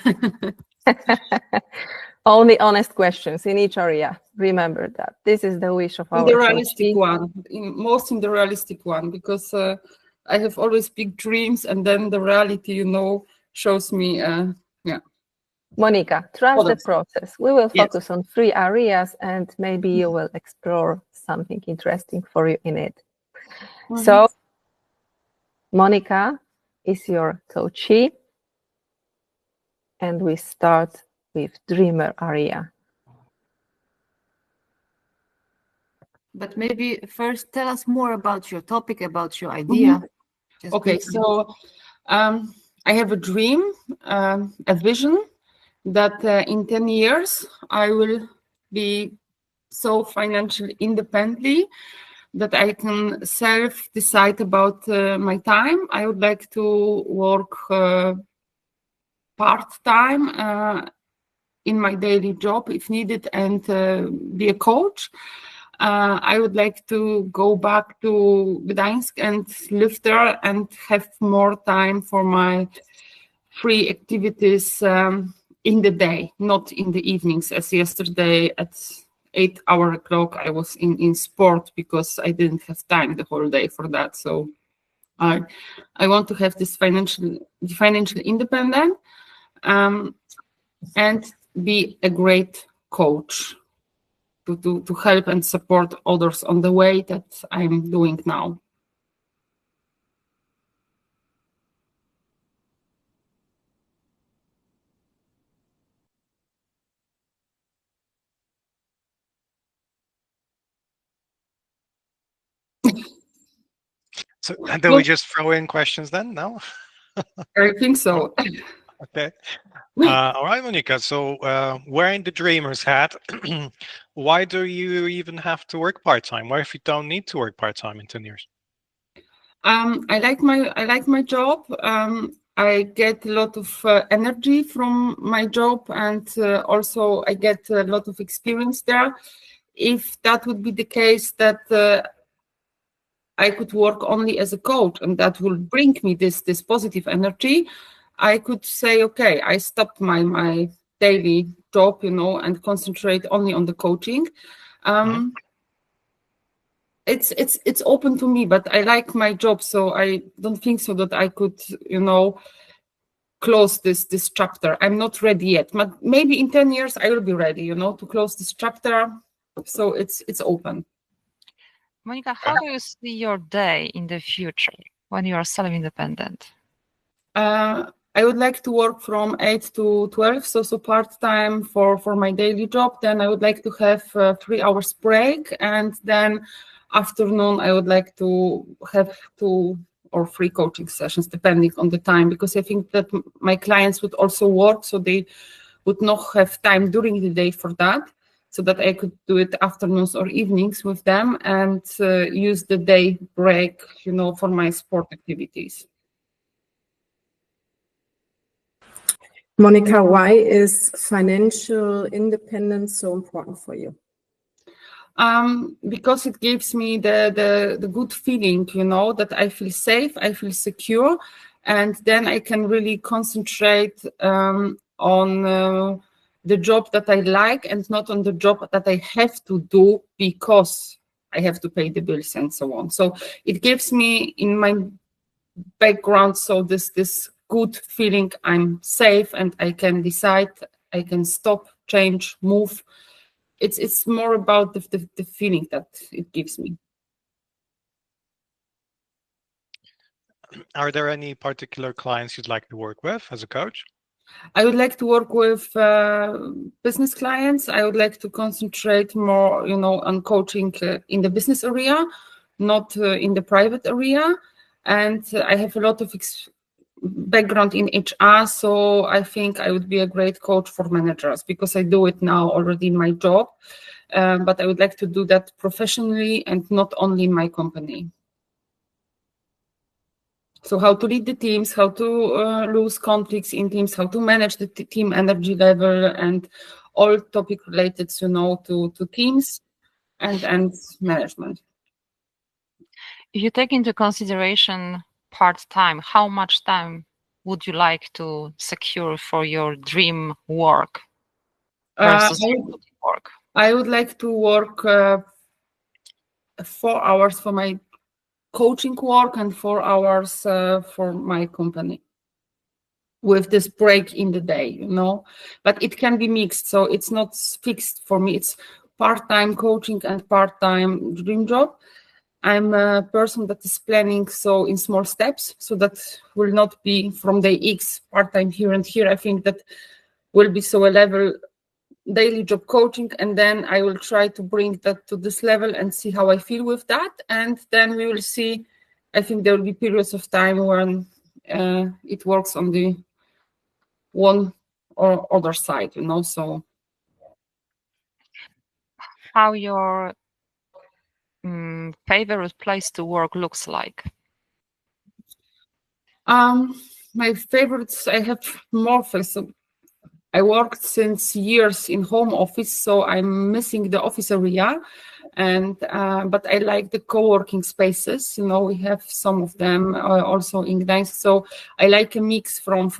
Only honest questions in each area. Remember that. This is the wish of our the realistic coachee. one, most in the realistic one, because I have always big dreams, and then the reality, shows me, yeah. Monica, trust the Products. process. We will Yes. focus on 3 areas and maybe you will explore something interesting for you in it. So, Monica is your coachee, and we start with dreamer area. But maybe first tell us more about your topic, about your idea. Just Okay, briefly. so I have a dream, a vision that in 10 years I will be so financially independently that I can self-decide about my time. I would like to work part-time in my daily job if needed and be a coach. I would like to go back to Gdańsk and live there and have more time for my free activities in the day, not in the evenings, as yesterday at 8 o'clock I was in sport because I didn't have time the whole day for that. So I want to have this financial independent and be a great coach to help and support others on the way that I'm doing now. So, and then we just throw in questions then? No? I think so. Okay. All right, Monica. So, wearing the dreamer's hat, why do you even have to work part-time? What if you don't need to work part-time in 10 years? I like my job. I get a lot of energy from my job, and also I get a lot of experience there. If that would be the case, that I could work only as a coach, and that will bring me this positive energy, I could say, okay, I stopped my daily job, and concentrate only on the coaching. It's open to me, but I like my job, so I don't think so that I could, close this chapter. I'm not ready yet, but maybe in 10 years I will be ready, to close this chapter. So it's open. Monica, how do you see your day in the future when you are self-independent? I would like to work from 8 to 12, so part-time for my daily job. Then I would like to have 3 hours break, and then afternoon I would like to have 2 or 3 coaching sessions, depending on the time, because I think that my clients would also work, so they would not have time during the day for that, so that I could do it afternoons or evenings with them and use the day break, for my sport activities. Monica, why is financial independence so important for you? Because it gives me the good feeling, that I feel safe, I feel secure, and then I can really concentrate on the job that I like and not on the job that I have to do because I have to pay the bills and so on. So it gives me in my background, so this good feeling, I'm safe and I can decide, I can stop, change, move. It's more about the feeling that it gives me. Are there any particular clients you'd like to work with as a coach? I would like to work with business clients. I would like to concentrate more, on coaching in the business area, not in the private area. And I have a lot of background in HR, so I think I would be a great coach for managers because I do it now already in my job. But I would like to do that professionally and not only in my company. So how to lead the teams, how to lose conflicts in teams, how to manage the team energy level, and all topic related, to teams and management. If you take into consideration part-time, how much time would you like to secure for your dream work versus work? I would like to work 4 hours for my coaching work and 4 hours for my company. with this break in the day, you know, but it can be mixed. So it's not fixed for me. It's part-time coaching and part-time dream job. I'm a person that is planning so in small steps, so that will not be from day X part-time here and here. I think that will be so a level daily job coaching, and then I will try to bring that to this level and see how I feel with that. And then we will see. I think there will be periods of time when it works on the one or other side, you know. So how your favorite place to work looks like? My favorites, I have more. So I worked since years in home office, so I'm missing the office area, and but I like the co-working spaces. You know, we have some of them also in Gdańsk, so I like a mix from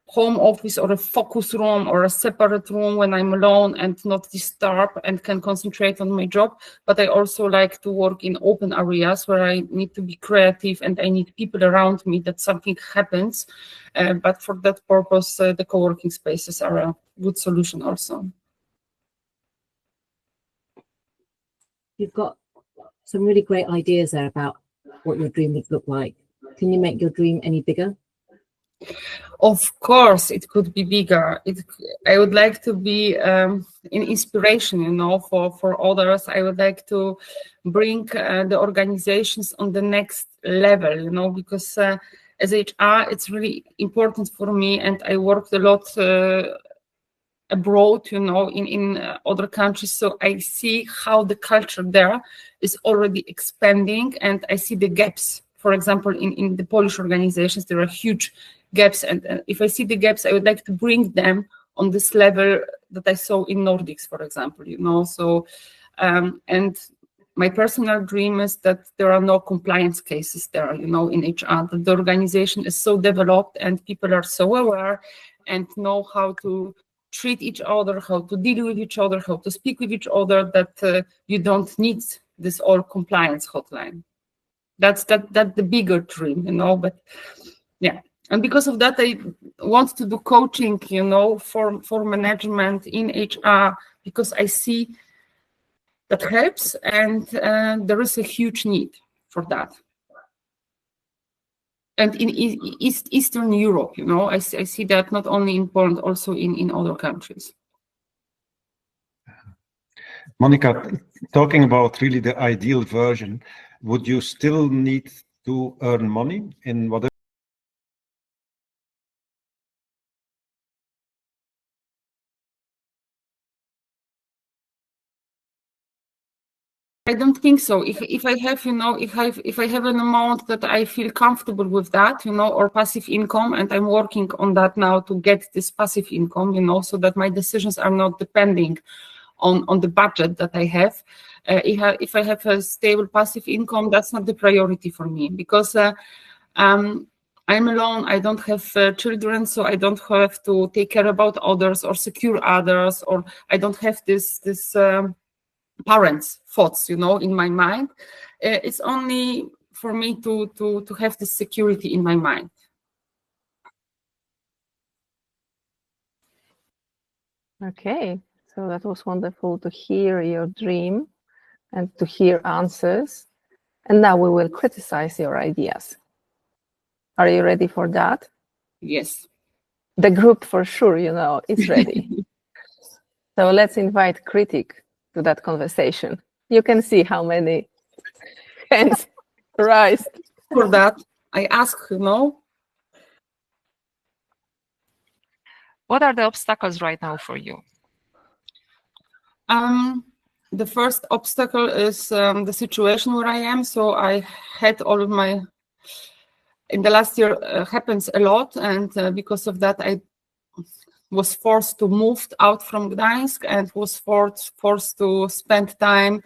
home office or a focus room or a separate room when I'm alone and not disturbed and can concentrate on my job. But I also like to work in open areas where I need to be creative and I need people around me that something happens. But for that purpose, the co-working spaces are a good solution also. You've got some really great ideas there about what your dream would look like. Can you make your dream any bigger? Of course, it could be bigger. I would like to be an inspiration, you know, for others. I would like to bring the organizations on the next level, you know, because as HR, it's really important for me, and I worked a lot abroad, you know, in other countries. So I see how the culture there is already expanding, and I see the gaps. For example, in the Polish organizations, there are huge gaps, and if I see the gaps, I would like to bring them on this level that I saw in Nordics, for example, you know. So and my personal dream is that there are no compliance cases there, you know, in HR, that the organization is so developed and people are so aware and know how to treat each other, how to deal with each other, how to speak with each other, that you don't need this all compliance hotline. That's the bigger dream, you know. But yeah, and because of that, I want to do coaching, you know, for management in HR, because I see that helps, and there is a huge need for that. And in Eastern Europe, you know, I see that not only in Poland, also in other countries. Monica, talking about really the ideal version, would you still need to earn money in whatever? I don't think so. If I have, you know, if I have an amount that I feel comfortable with that, you know, or passive income, and I'm working on that now to get this passive income, you know, so that my decisions are not depending on the budget that I have. If I have a stable passive income, that's not the priority for me, because I'm alone. I don't have children, so I don't have to take care about others or secure others, or I don't have this parents' thoughts, you know, in my mind. It's only for me to have this security in my mind. Okay, so that was wonderful to hear your dream and to hear answers. And now we will criticize your ideas. Are you ready for that? Yes. The group for sure, you know, is ready. So let's invite critic to that conversation. You can see how many hands raised. For that, I ask, you know. What are the obstacles right now for you? The first obstacle is the situation where I am. So I had all of my, in the last year happens a lot, and because of that I was forced to move out from Gdańsk and was forced to spend time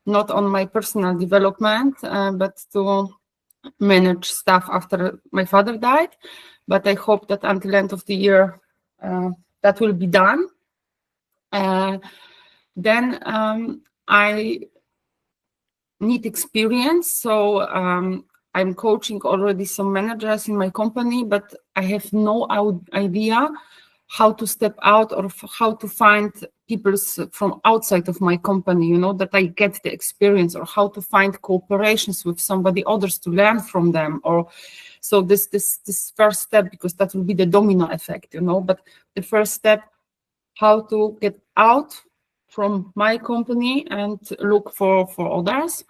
not on my personal development, but to manage stuff after my father died. But I hope that until end of the year that will be done. Then I need experience. So I'm coaching already some managers in my company, but I have no idea how to step out or how to find people from outside of my company, you know, that I get the experience, or how to find cooperations with somebody others to learn from them. Or so this first step, because that will be the domino effect, you know, but the first step, how to get out from my company and look for others.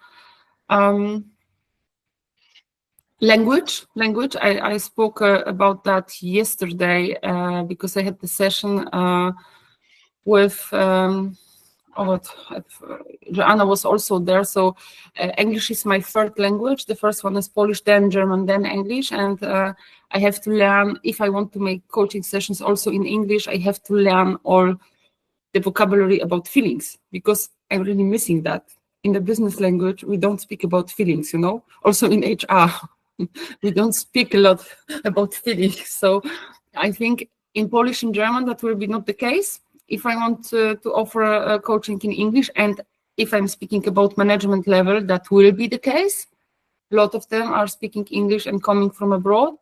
Language. I spoke about that yesterday because I had the session with Joanna was also there. So English is my third language. The first one is Polish, then German, then English. And I have to learn, if I want to make coaching sessions also in English, I have to learn all the vocabulary about feelings, because I'm really missing that. In the business language, we don't speak about feelings, you know, also in HR. We don't speak a lot about feelings. So I think in Polish and German, that will be not the case. If I want to offer coaching in English, and if I'm speaking about management level, that will be the case. A lot of them are speaking English and coming from abroad.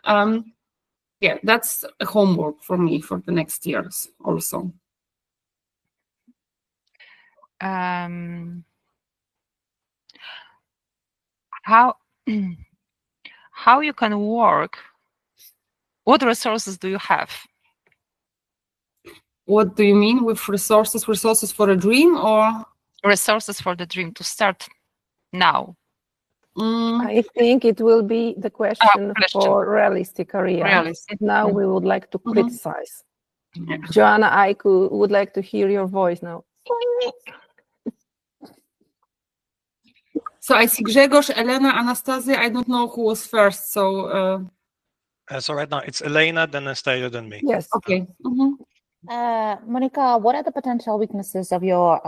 Yeah, that's a homework for me for the next years also. How you can work? What resources do you have? What do you mean with resources? Resources for a dream, or resources for the dream to start now? I think it will be the question for realistic career. Realistic. Now we would like to criticize. Joanna, I would like to hear your voice now. So I see Grzegorz, Elena, Anastasia. I don't know who was first. So so right now it's Elena, then Anastasia, then me. Yes. Okay. Monica, what are the potential weaknesses of your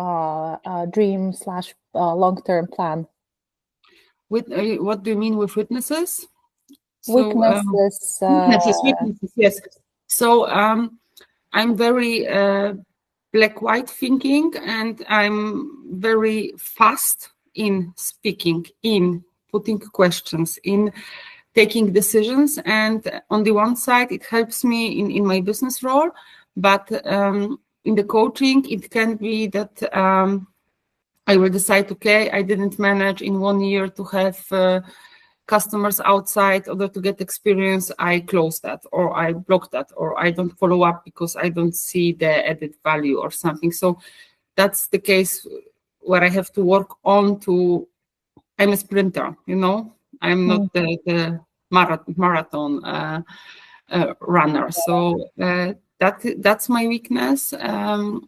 dream / long-term plan? With what do you mean with witnesses? Weaknesses. Weaknesses. Yes. So I'm very black-white thinking, and I'm very fast in speaking, in putting questions, in taking decisions. And on the one side, it helps me in my business role, but in the coaching, it can be that I will decide, okay, I didn't manage in 1 year to have customers outside, or to get experience, I close that, or I block that, or I don't follow up because I don't see the added value or something. So that's the case where I have to work on to, I'm a sprinter, you know, I'm not the marathon runner. So that's my weakness. The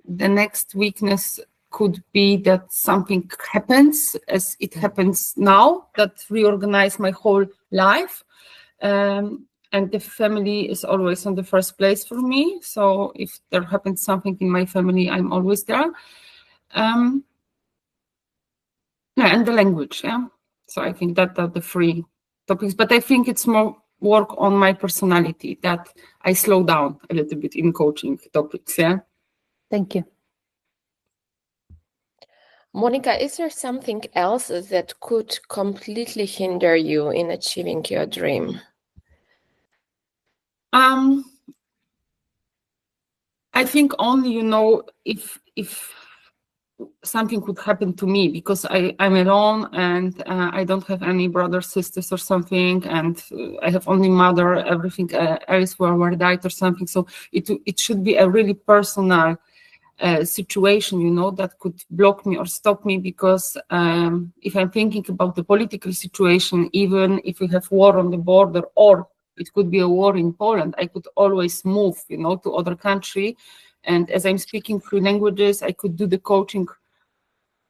next weakness could be that something happens, as it happens now, that reorganize my whole life. And the family is always on the first place for me. So if there happens something in my family, I'm always there. And the language, yeah. So I think that are the 3 topics. But I think it's more work on my personality, that I slow down a little bit in coaching topics, yeah. Thank you. Monica, is there something else that could completely hinder you in achieving your dream? I think only, you know, if something could happen to me, because I'm alone, and I don't have any brothers, sisters or something, and I have only mother, everything else were died or something. So it should be a really personal situation, you know, that could block me or stop me, because if I'm thinking about the political situation, even if we have war on the border, or it could be a war in Poland, I could always move, you know, to other country. And as I'm speaking 3 languages, I could do the coaching.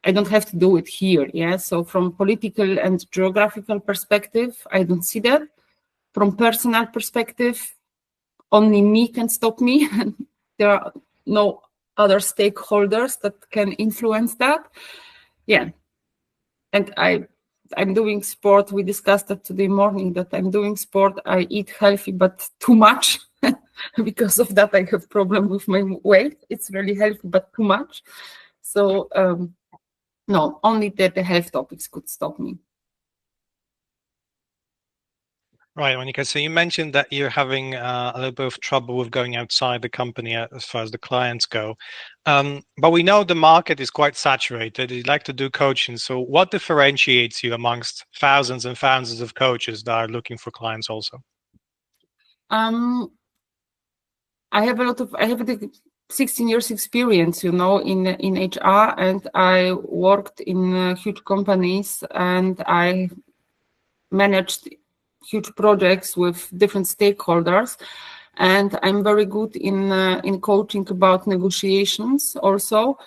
I don't have to do it here, yeah? So from political and geographical perspective, I don't see that. From personal perspective, only me can stop me. There are no other stakeholders that can influence that. Yeah. And I'm doing sport. We discussed that today morning, that I'm doing sport. I eat healthy, but too much. Because of that, I have problem with my weight. It's really healthy, but too much. So no, only the health topics could stop me. Right, Monica. So you mentioned that you're having a little bit of trouble with going outside the company as far as the clients go. But we know the market is quite saturated. You'd like to do coaching. So what differentiates you amongst thousands and thousands of coaches that are looking for clients also? I have the 16 years experience, in HR, and I worked in huge companies, and I managed huge projects with different stakeholders, and I'm very good in coaching about negotiations also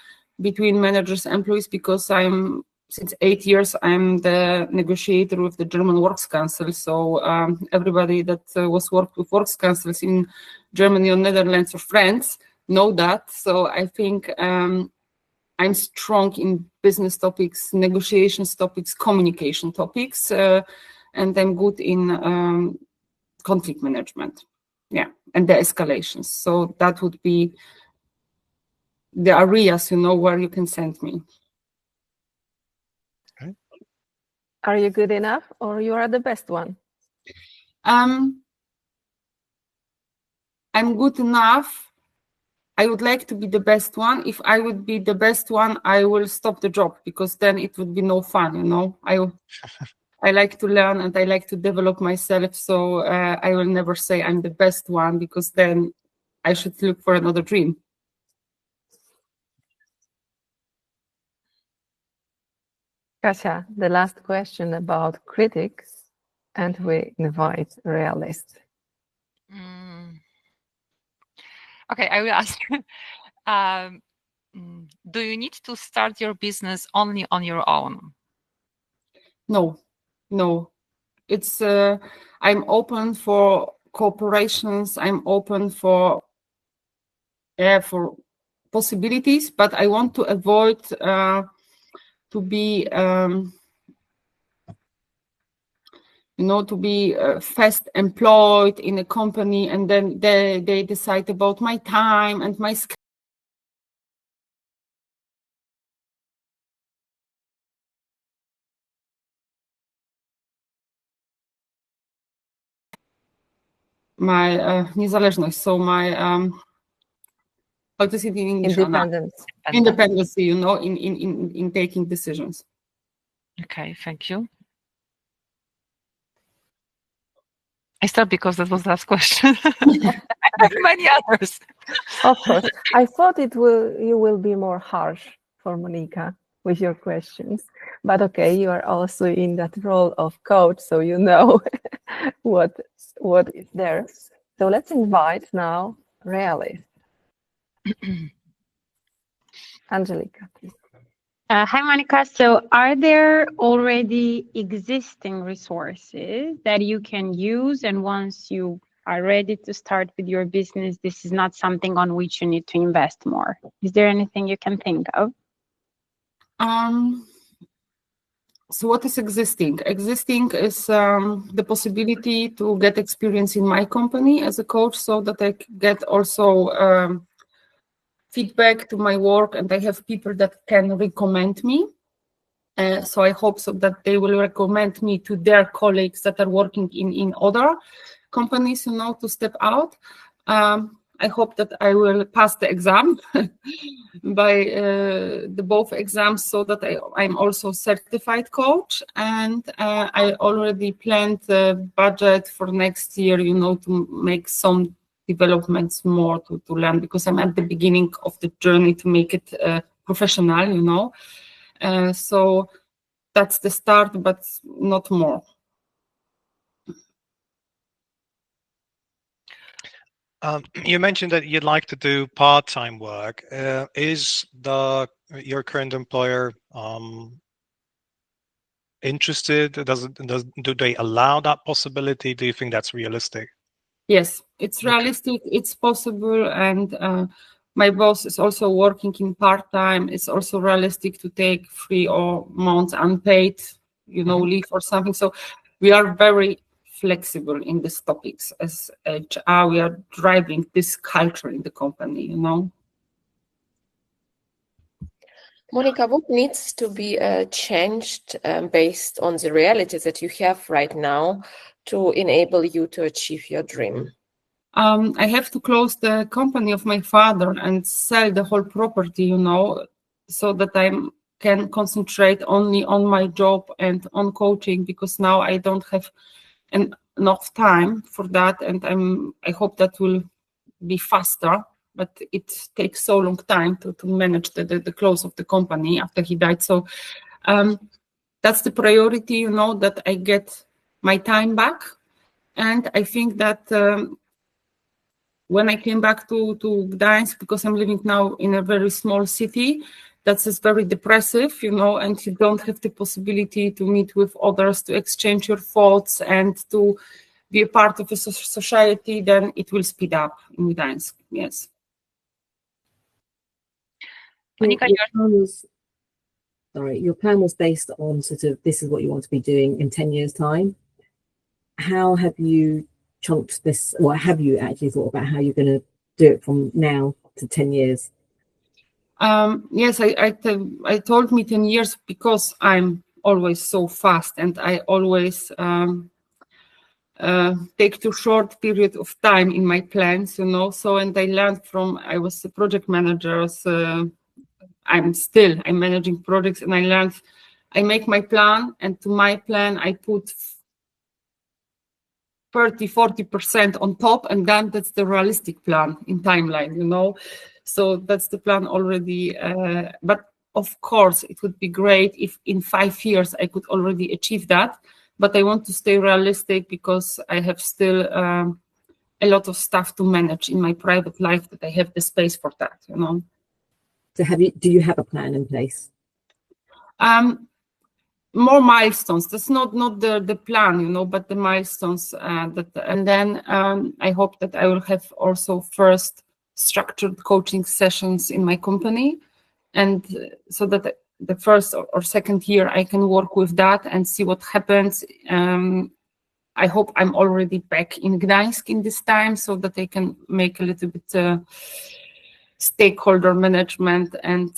between managers and employees, because since 8 years I'm the negotiator with the German Works Council. So everybody that was worked with Works Councils in Germany or Netherlands or France know that. So I think I'm strong in business topics, negotiations topics, communication topics, and I'm good in conflict management, and the escalations. So that would be the areas, where you can send me. Okay. Are you good enough, or you are the best one? I'm good enough. I would like to be the best one. If I would be the best one, I will stop the job, because then it would be no fun, I like to learn and I like to develop myself. So I will never say I'm the best one, because then I should look for another dream. Kasia, the last question about critics, and we invite realists. Okay, I will ask you. Do you need to start your business only on your own? No. It's I'm open for cooperations. I'm open for possibilities, but I want to avoid to be fast employed in a company, and then they decide about my time and my skills. My niezależność, so my how to say it in English? Independence. Independency, in taking decisions. Okay, thank you. I stopped because that was the last question. I have many others. Of course. I thought you will be more harsh for Monica with your questions. But okay, you are also in that role of coach, so you know what is there. So let's invite now realists. Angelica, please. Hi, Monica. So are there already existing resources that you can use, and once you are ready to start with your business, this is not something on which you need to invest more? Is there anything you can think of? So what is existing? Existing is the possibility to get experience in my company as a coach, so that I get also feedback to my work, and I have people that can recommend me. So I hope so that they will recommend me to their colleagues that are working in other companies, to step out. I hope that I will pass the exam by both exams, so that I'm also certified coach. And I already planned the budget for next year, to make some developments more to learn, because I'm at the beginning of the journey to make it professional, so that's the start, but not more. You mentioned that you'd like to do part-time work. Is your current employer interested? Do they allow that possibility? Do you think that's realistic? Yes, it's realistic. It's possible, and my boss is also working in part-time. It's also realistic to take 3 or months unpaid, leave or something. So we are very flexible in these topics as HR. We are driving this culture in the company, Monica, what needs to be changed based on the realities that you have right now to enable you to achieve your dream? I have to close the company of my father and sell the whole property, so that I can concentrate only on my job and on coaching, because now I don't have enough time for that, and I hope that will be faster, but it takes so long time to manage the close of the company after he died. So that's the priority, that I get my time back. And I think that when I came back to Gdańsk, because I'm living now in a very small city, that's very depressive, and you don't have the possibility to meet with others, to exchange your thoughts and to be a part of a society, then it will speed up in Gdańsk. Yes. Monica, your plan was based on sort of, this is what you want to be doing in 10 years' time. How have you chunked this, or have you actually thought about how you're going to do it from now to 10 years? Yes, I told me 10 years because I'm always so fast, and I always take too short period of time in my plans, So, and I learned I was a project manager, so I'm managing projects, and I learned, I make my plan, and to my plan I put 30-40% on top, and then that's the realistic plan in timeline, So that's the plan already. But of course, it would be great if in 5 years I could already achieve that. But I want to stay realistic, because I have still a lot of stuff to manage in my private life, that I have the space for that, So do you have a plan in place? More milestones. That's not the plan, but the milestones. And then I hope that I will have also first structured coaching sessions in my company, and so that the first or second year I can work with that and see what happens. I hope I'm already back in Gdańsk in this time, so that I can make a little bit stakeholder management and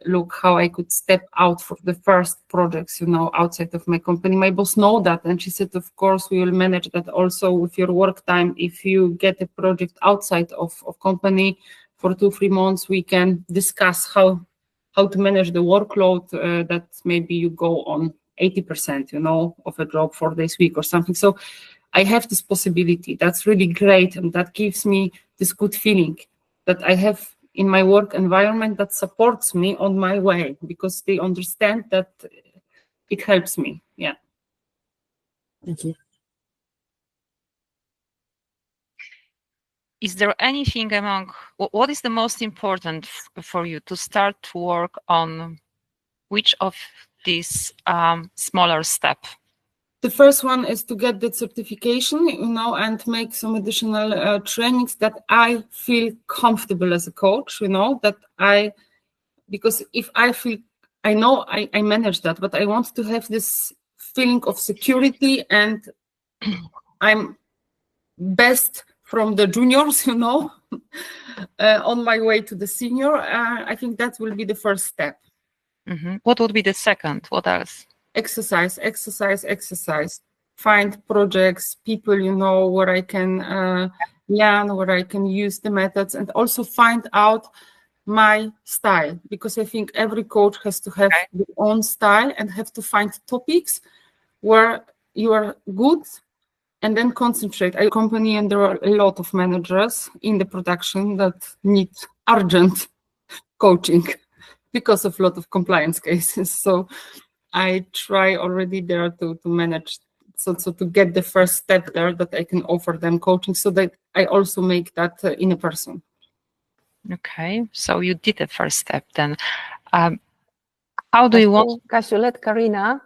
look how I could step out for the first projects, outside of my company. My boss know that, and she said, of course, we will manage that also with your work time. If you get a project outside of company for 2-3 months, we can discuss how to manage the workload, that maybe you go on 80%, of a job 4 days a week or something. So I have this possibility. That's really great, and that gives me this good feeling that I have in my work environment that supports me on my way, because they understand that it helps me. Yeah. Thank you. Is there anything what is the most important for you to start to work on? Which of these smaller steps? The first one is to get the certification, and make some additional trainings that I feel comfortable as a coach, because if I feel, I know I manage that, but I want to have this feeling of security, and I'm best from the juniors, on my way to the senior. I think that will be the first step. Mm-hmm. What would be the second? What else? Exercise. Find projects, people, where I can learn, where I can use the methods, and also find out my style, because I think every coach has to have their own style and have to find topics where you are good, and then concentrate. I company, and there are a lot of managers in the production that need urgent coaching because of a lot of compliance cases. So I try already there to manage, so to get the first step there, that I can offer them coaching, so that I also make that in a person. Okay, so you did the first step then. How do you want? Kasiu, let Karina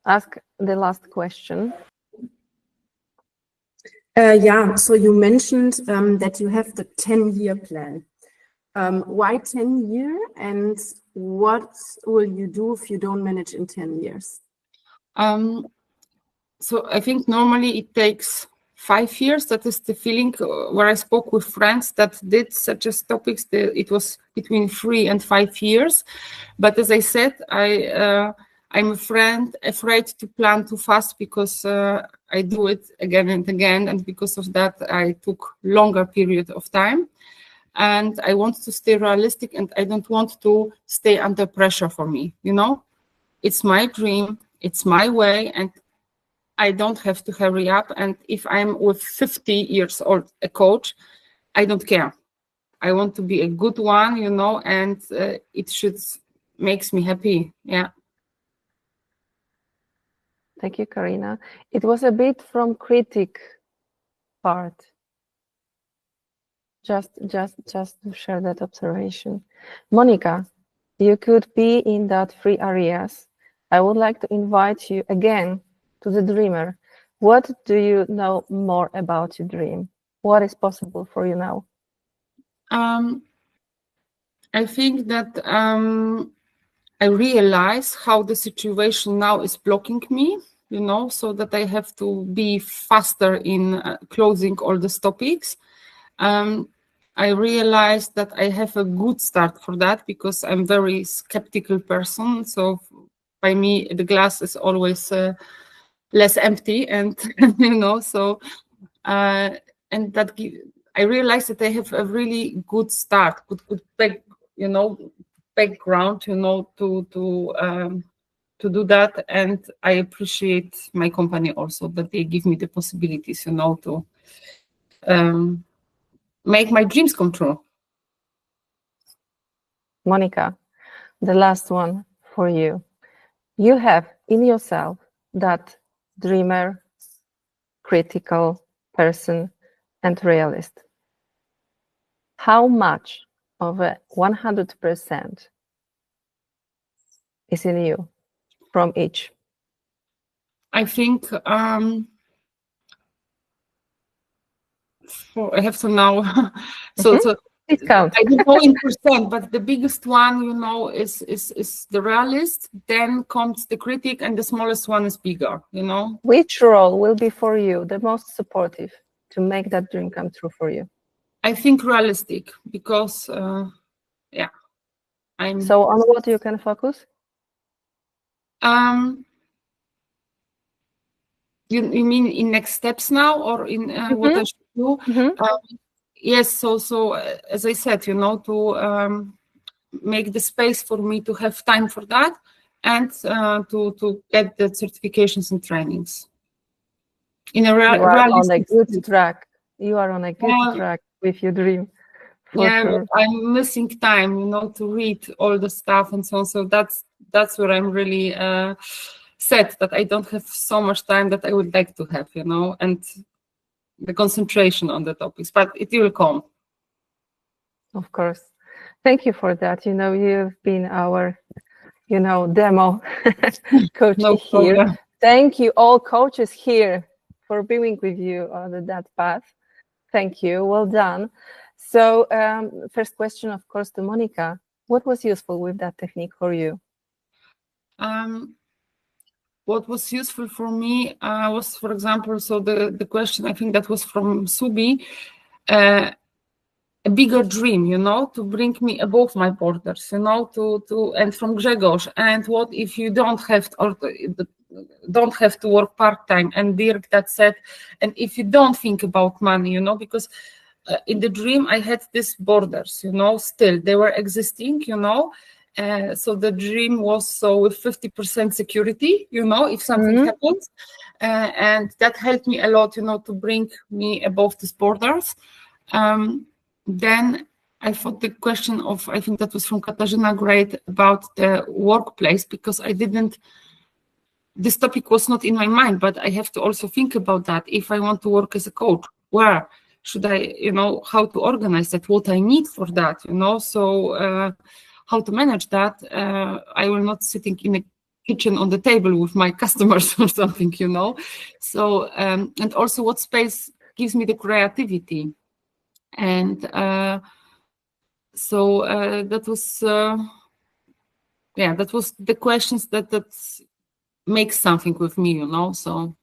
ask the last question. Yeah, so you mentioned that you have the 10-year plan. Why 10 years, and what will you do if you don't manage in 10 years? So I think normally it takes 5 years. That is the feeling where I spoke with friends that did such as topics. It was between 3 and 5 years. But as I said, I'm afraid to plan too fast because I do it again and again, and because of that, I took longer period of time. And I want to stay realistic, and I don't want to stay under pressure for me. You know, it's my dream, it's my way, and I don't have to hurry up. And if I'm with 50 years old, a coach, I don't care. I want to be a good one, you know, and it should makes me happy. Yeah. Thank you, Karina. It was a bit from critic part. Just to share that observation. Monica, you could be in that 3 areas. I would like to invite you again to the dreamer. What do you know more about your dream? What is possible for you now? I think that I realize how the situation now is blocking me, you know, so that I have to be faster in closing all these topics. I realized that I have a good start for that because I'm a very skeptical person. So by me, the glass is always less empty, and you know, so and that I realized that I have a really good start, good background, you know, to do that. And I appreciate my company also that they give me the possibilities, you know, to make my dreams come true. Monica, the last one for you. You have in yourself that dreamer, critical person, and realist. How much of a 100% is in you from each? I think I have to know. So it counts. I don't know in percent, but the biggest one, you know, is the realist. Then comes the critic, and the smallest one is bigger. You know. Which role will be for you the most supportive to make that dream come true for you? I think realistic, because yeah, I'm. So on what you can focus? You mean in next steps now, or in what I should do? Yes. So as I said, you know, to make the space for me to have time for that, and to get the certifications and trainings. In a you are on a good track. You are on a good track with your dream. Yeah, sure. I'm missing time, you know, to read all the stuff and so on. So that's where I'm really sad that I don't have so much time that I would like to have, you know, and the concentration on the topics, but it will come. Of course. Thank you for that. You know, you've been our, you know, demo coach here. Thank you, all coaches here, for being with you on that path. Thank you. Well done. So first question, of course, to Monica. What was useful with that technique for you? What was useful for me was, for example, so the question, I think that was from Subi, a bigger dream, you know, to bring me above my borders, you know, and from Grzegorz. And what if you don't have to work part-time? And Dirk that said, and if you don't think about money, you know, because in the dream I had these borders, you know, still they were existing, you know. So the dream was so with 50% security, you know, if something happens, and that helped me a lot, you know, to bring me above these borders. Then I thought the question of, I think that was from Katarzyna, great, about the workplace, because this topic was not in my mind, but I have to also think about that. If I want to work as a coach, where should I, you know, how to organize that, what I need for that, you know, so how to manage that. I will not sitting in a kitchen on the table with my customers or something, you know. So, and also what space gives me the creativity. And so that was, that was the questions that makes something with me, you know, so.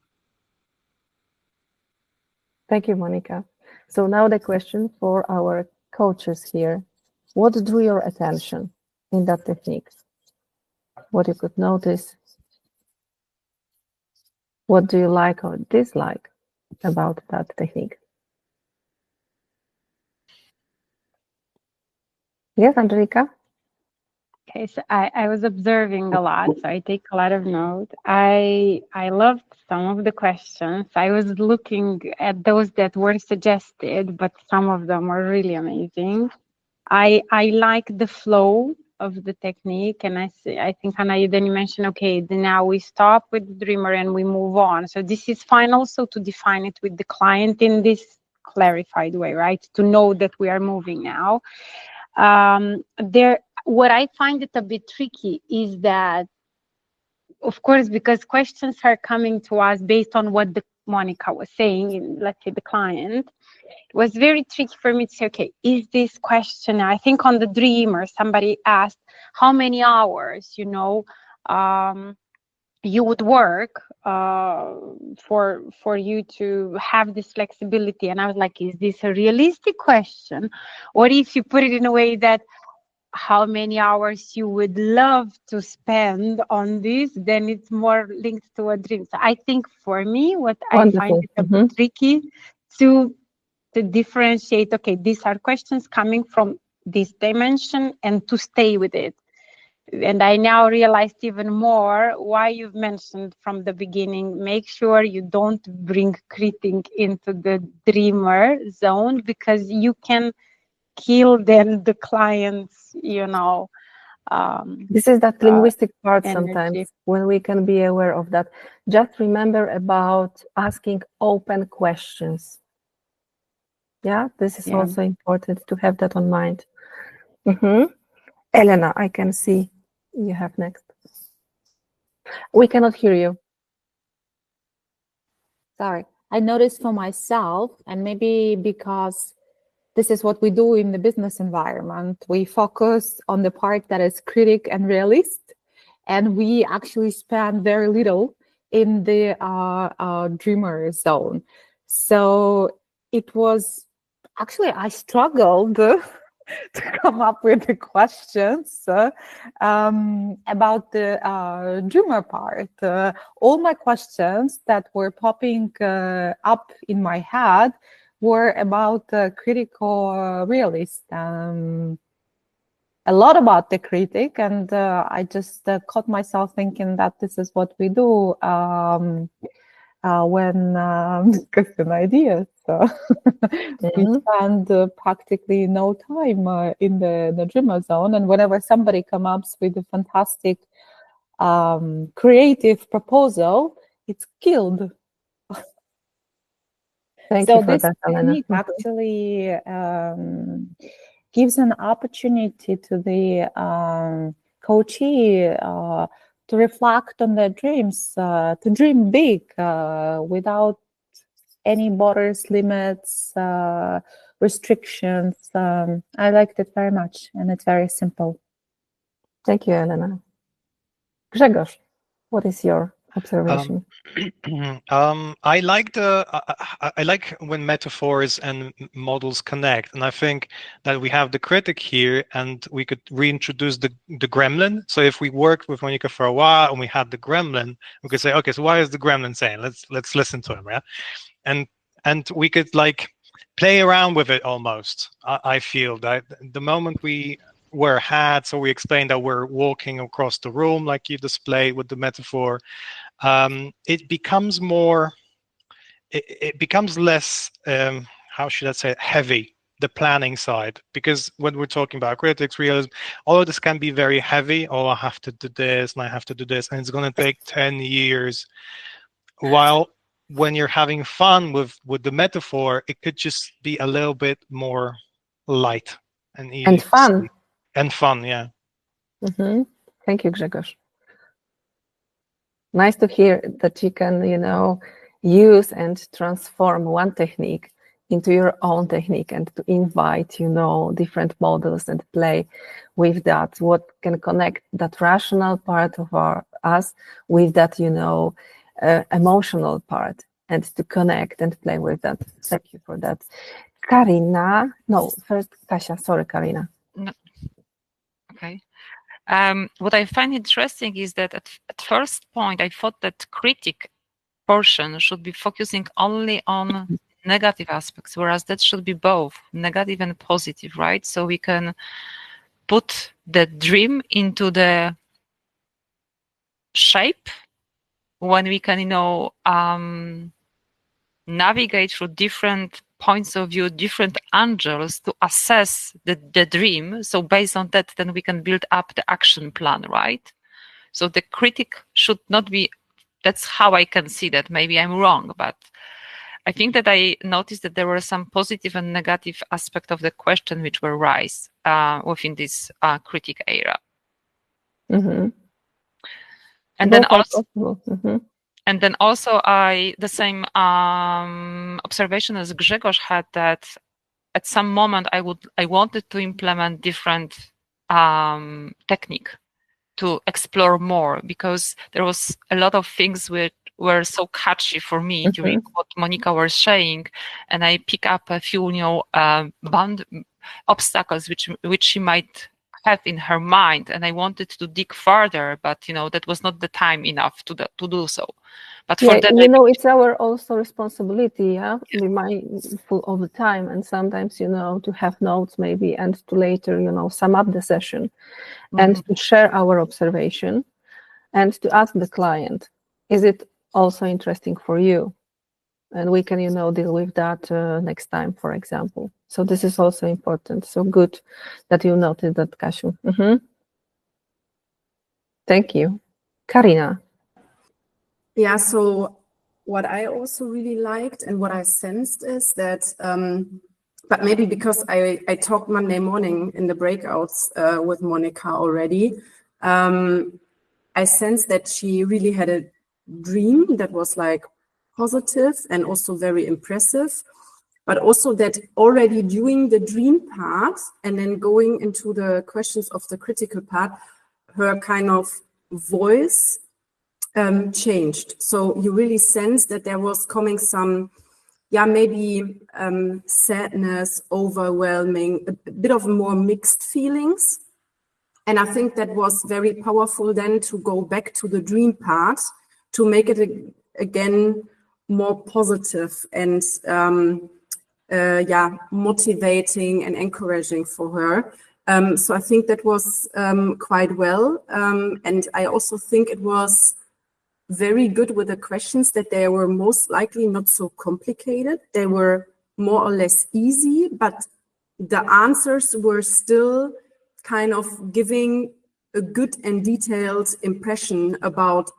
Thank you, Monica. So now the question for our coaches here. What drew your attention in that technique? What you could notice, What do you like or dislike about that technique? Yes, Angelica? Okay, so I was observing a lot, so I take a lot of note. I loved some of the questions. I was looking at those that were suggested, but some of them were really amazing. I like the flow of the technique, and I think Hannah, then you mentioned, okay, then now we stop with the dreamer and we move on. So this is fine also to define it with the client in this clarified way, right? To know that we are moving now. What I find it a bit tricky is that, of course, because questions are coming to us based on what Monica was saying, let's say the client, it was very tricky for me to say, okay, is this question, I think on the dreamer, somebody asked how many hours, you would work for you to have this flexibility. And I was like, is this a realistic question? Or if you put it in a way that how many hours you would love to spend on this, then it's more linked to a dream. So I think for me, what Wonderful. I find it a bit tricky to differentiate, okay, these are questions coming from this dimension and to stay with it. And I now realized even more why you've mentioned from the beginning, make sure you don't bring critic into the dreamer zone, because you can kill then the clients, this is that linguistic part energy. sometimes when we can be aware of that. Just remember about asking open questions. Yeah, this is also important to have that on mind. Elena, I can see you have next. We cannot hear you. Sorry, I noticed for myself, and maybe because this is what we do in the business environment, we focus on the part that is critic and realist, and we actually spend very little in the dreamer zone. So it was actually, I struggled to come up with the questions about the dreamer part. All my questions that were popping up in my head were about critical realist, a lot about the critic, and I just caught myself thinking that this is what we do when discussing ideas. We spend practically no time in the dreamer zone, and whenever somebody comes up with a fantastic creative proposal, it's killed. Thank you for this that, Elena. technique actually gives an opportunity to the coachee to reflect on their dreams, to dream big without any borders, limits, restrictions. I liked it very much, and it's very simple. Thank you, Elena. Grzegorz, what is your observation? I like when metaphors and models connect, and I think that we have the critic here, and we could reintroduce the gremlin. So if we worked with Monica for a while and we had the gremlin, we could say, okay, so what is the gremlin saying? Let's listen to him, yeah. And we could like play around with it almost. I feel that the moment we wear hats, or we explain that we're walking across the room, like you displayed with the metaphor, it becomes more, it becomes less, how should I say, heavy, the planning side. Because when we're talking about critics, realism, all of this can be very heavy. Oh, I have to do this, and I have to do this, and it's going to take 10 years. While when you're having fun with the metaphor, it could just be a little bit more light and easy. And fun. And fun, yeah. Thank you, Grzegorz. Nice to hear that you can, use and transform one technique into your own technique, and to invite, different models and play with that. What can connect that rational part of us with that, emotional part, and to connect and play with that. Thank you for that. Karina, no, first Kasia, sorry, Karina. No. Okay. What I find interesting is that at first point, I thought that critic portion should be focusing only on negative aspects, whereas that should be both negative and positive, right? So we can put the dream into the shape when we can, navigate through different points of view, different angles to assess the dream. So based on that, then we can build up the action plan, right? So the critic should not be, that's how I can see that. Maybe I'm wrong, but I think that I noticed that there were some positive and negative aspects of the question which were raised within this critic era. Mm-hmm. And then Both also, are possible. Mm-hmm. and then also the same observation as Grzegorz had, that at some moment I wanted to implement different technique to explore more, because there was a lot of things which were so catchy for me during what Monica was saying, and I pick up a few obstacles which she might have in her mind, and I wanted to dig further, but that was not the time enough to do so. But for that, it's our also responsibility, yeah, to be mindful all the time, and sometimes to have notes maybe, and to later sum up the session, and to share our observation, and to ask the client, is it also interesting for you? And we can deal with that next time, for example. So this is also important. So good that you noted that, Kasiu. Thank you. Karina. Yeah, so what I also really liked and what I sensed is that, but maybe because I talked Monday morning in the breakouts with Monica already, I sensed that she really had a dream that was like positive and also very impressive, but also that already during the dream part and then going into the questions of the critical part, her kind of voice changed. So you really sense that there was coming some, maybe sadness, overwhelming, a bit of more mixed feelings. And I think that was very powerful then to go back to the dream part, to make it again more positive and motivating and encouraging for her. So I think that was quite well. And I also think it was very good with the questions, that they were most likely not so complicated. They were more or less easy, but the answers were still kind of giving a good and detailed impression about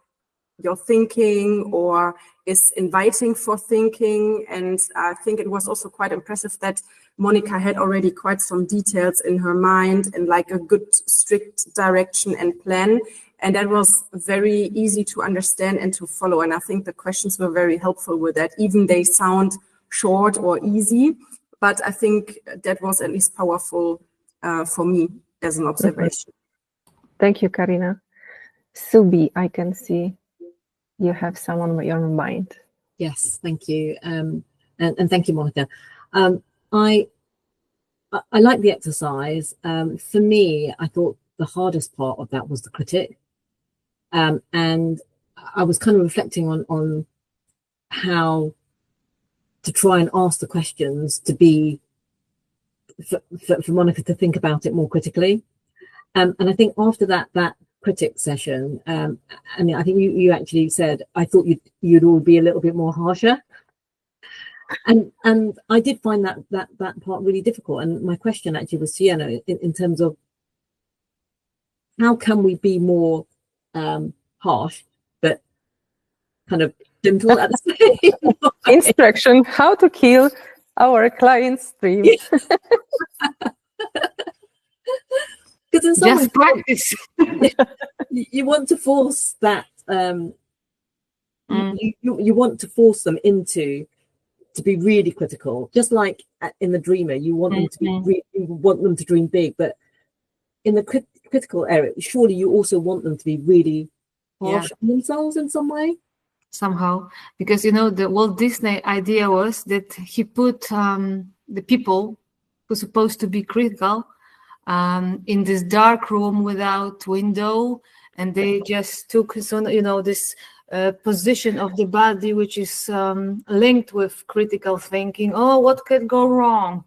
your thinking, or is inviting for thinking. And I think it was also quite impressive that Monica had already quite some details in her mind and like a good strict direction and plan. And that was very easy to understand and to follow. And I think the questions were very helpful with that. Even they sound short or easy, but I think that was at least powerful for me as an observation. Thank you, Karina. Subi, I can see you have someone on your mind. Yes, thank you. And thank you, Monica. I like the exercise. For me, I thought the hardest part of that was the critic. And I was kind of reflecting on how to try and ask the questions to be, for Monica to think about it more critically. And I think after that critic session, I mean, I think you actually said, I thought you'd all be a little bit more harsher. And I did find that part really difficult. And my question actually was to Sienna in terms of how can we be more harsh, but kind of gentle at the same time? Instruction, how to kill our client's dreams. Because in some Just practice. you want to force that. You want to force them to be really critical, just like in the dreamer. You want them to be. You want them to dream big, but in the critical area, surely you also want them to be really harsh on themselves in some way. Somehow, because the Walt Disney idea was that he put the people who's supposed to be critical in this dark room without window, and they just took this position of the body which is linked with critical thinking. Oh, what could go wrong?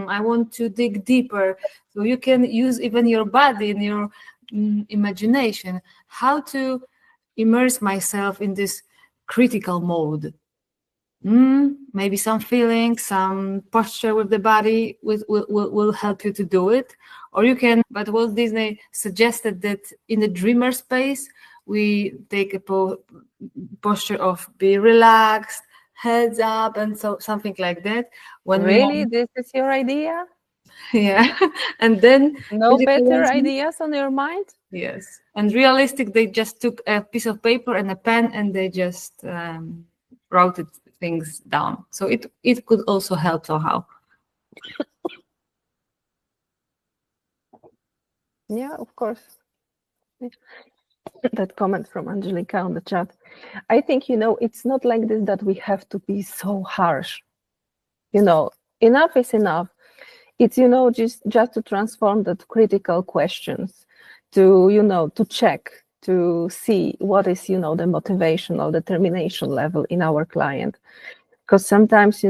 I want to dig deeper. So you can use even your body in your imagination. How to immerse myself in this critical mode? Maybe some feeling, some posture with the body will help you to do it. Or you can, but Walt Disney suggested that in the dreamer space, we take a posture of be relaxed, heads up, and so something like that. When really, this is your idea? Yeah, and then no better ideas on your mind? Yes, and realistic, they just took a piece of paper and a pen and they just wrote things down. So it could also help somehow. Yeah, of course. That comment from Angelica on the chat. I think, it's not like this that we have to be so harsh. Enough is enough. It's, just to transform that critical questions to, to check, to see what is, the motivational determination level in our client. Because sometimes,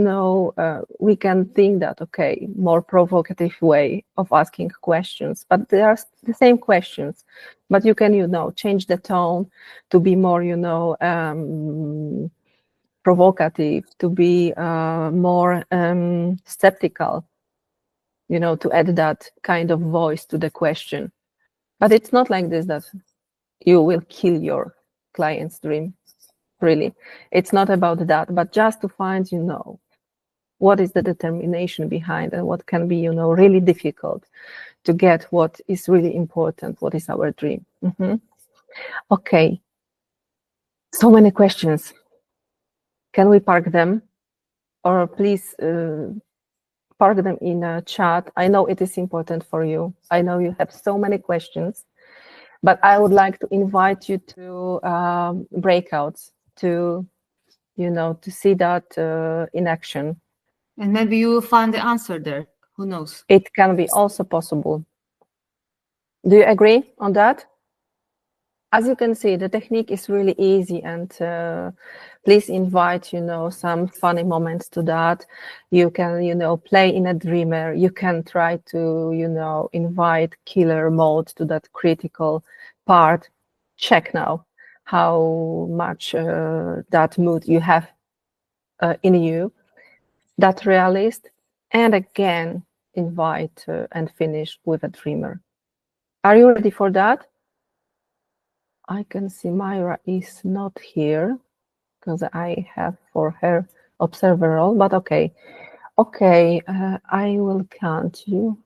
we can think that, okay, more provocative way of asking questions, but they are the same questions, but you can, change the tone to be more, provocative, to be more skeptical, to add that kind of voice to the question. But it's not like this that you will kill your client's dream. Really, it's not about that, but just to find, what is the determination behind and what can be, really difficult to get what is really important, what is our dream. Okay, so many questions. Can we park them? Or please park them in a chat. I know it is important for you. I know you have so many questions, but I would like to invite you to breakouts, to to see that in action. And maybe you will find the answer there. Who knows? It can be also possible. Do you agree on that? As you can see, the technique is really easy, and please invite, some funny moments to that. You can, play in a dreamer. You can try to, invite killer mode to that critical part. Check now how much that mood you have in you, that realist, and again, invite and finish with a dreamer. Are you ready for that? I can see Myra is not here because I have for her observer role, but okay. Okay, I will count you.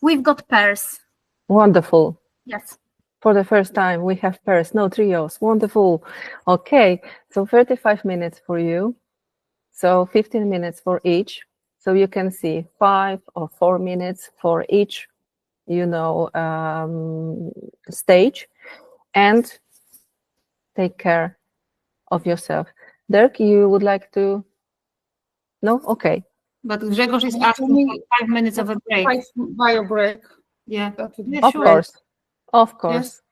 We've got pairs. Wonderful. Yes. For the first time, we have pairs, no trios. Wonderful. Okay, so 35 minutes for you. So 15 minutes for each. So you can see 5 or 4 minutes for each, stage, and take care of yourself. Dirk, you would like to? No? Okay. But Grzegorz is asking for 5 minutes of a break. Bio break. Yeah. Of course. Of course. Yes.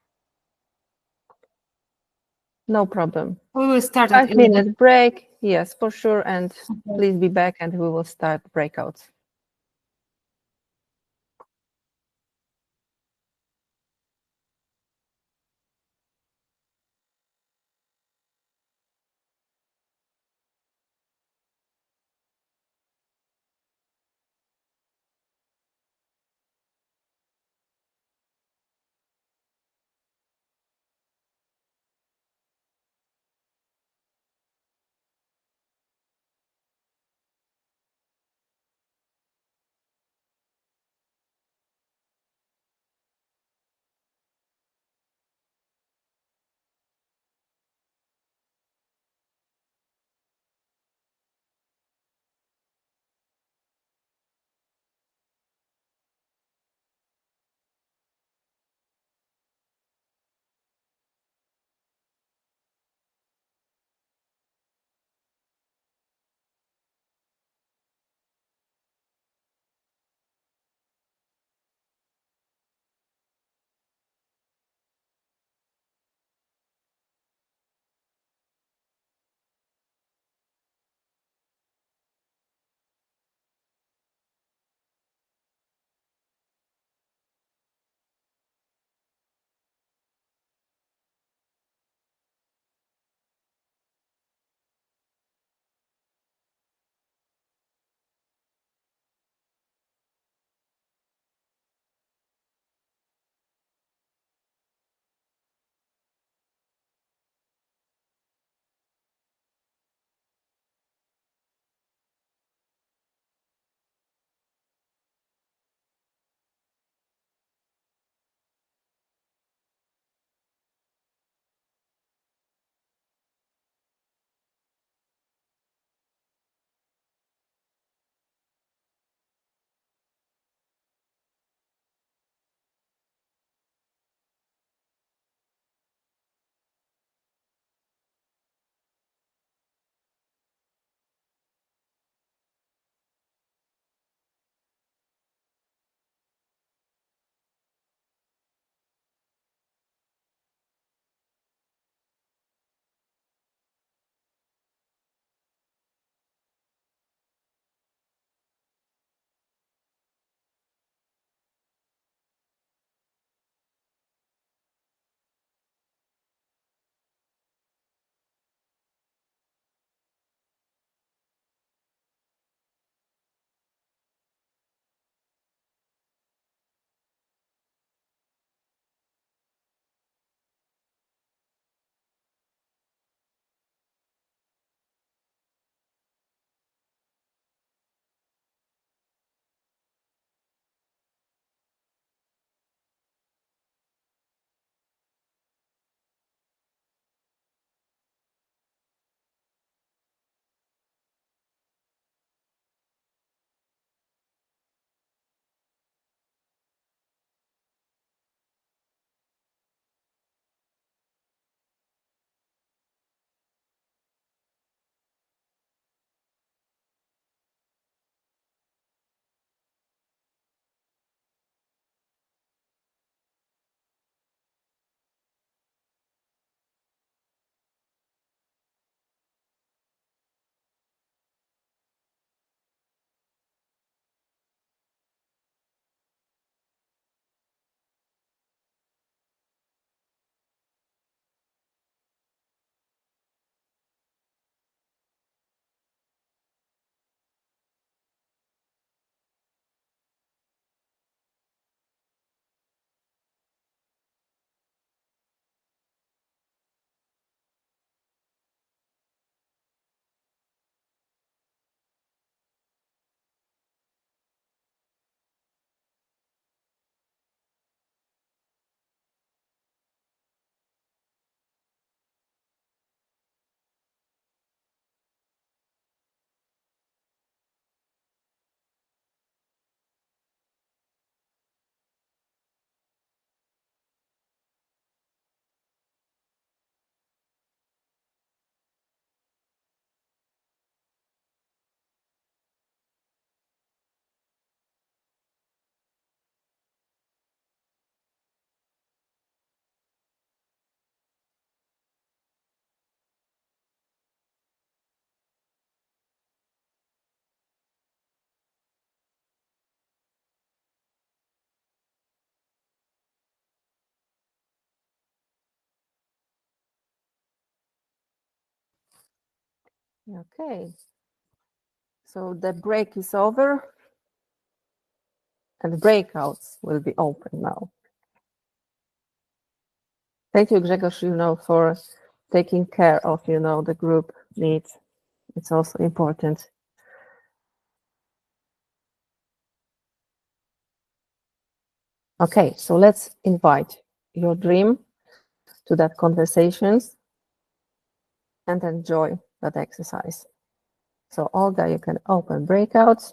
No problem. We will start 5 minutes break. Yes, for sure. And please be back and we will start breakouts. Okay. So the break is over and the breakouts will be open now. Thank you, Grzegorz, for taking care of, the group needs. It's also important. Okay, so let's invite your dream to that conversations and enjoy that exercise. So Olga, you can open breakouts.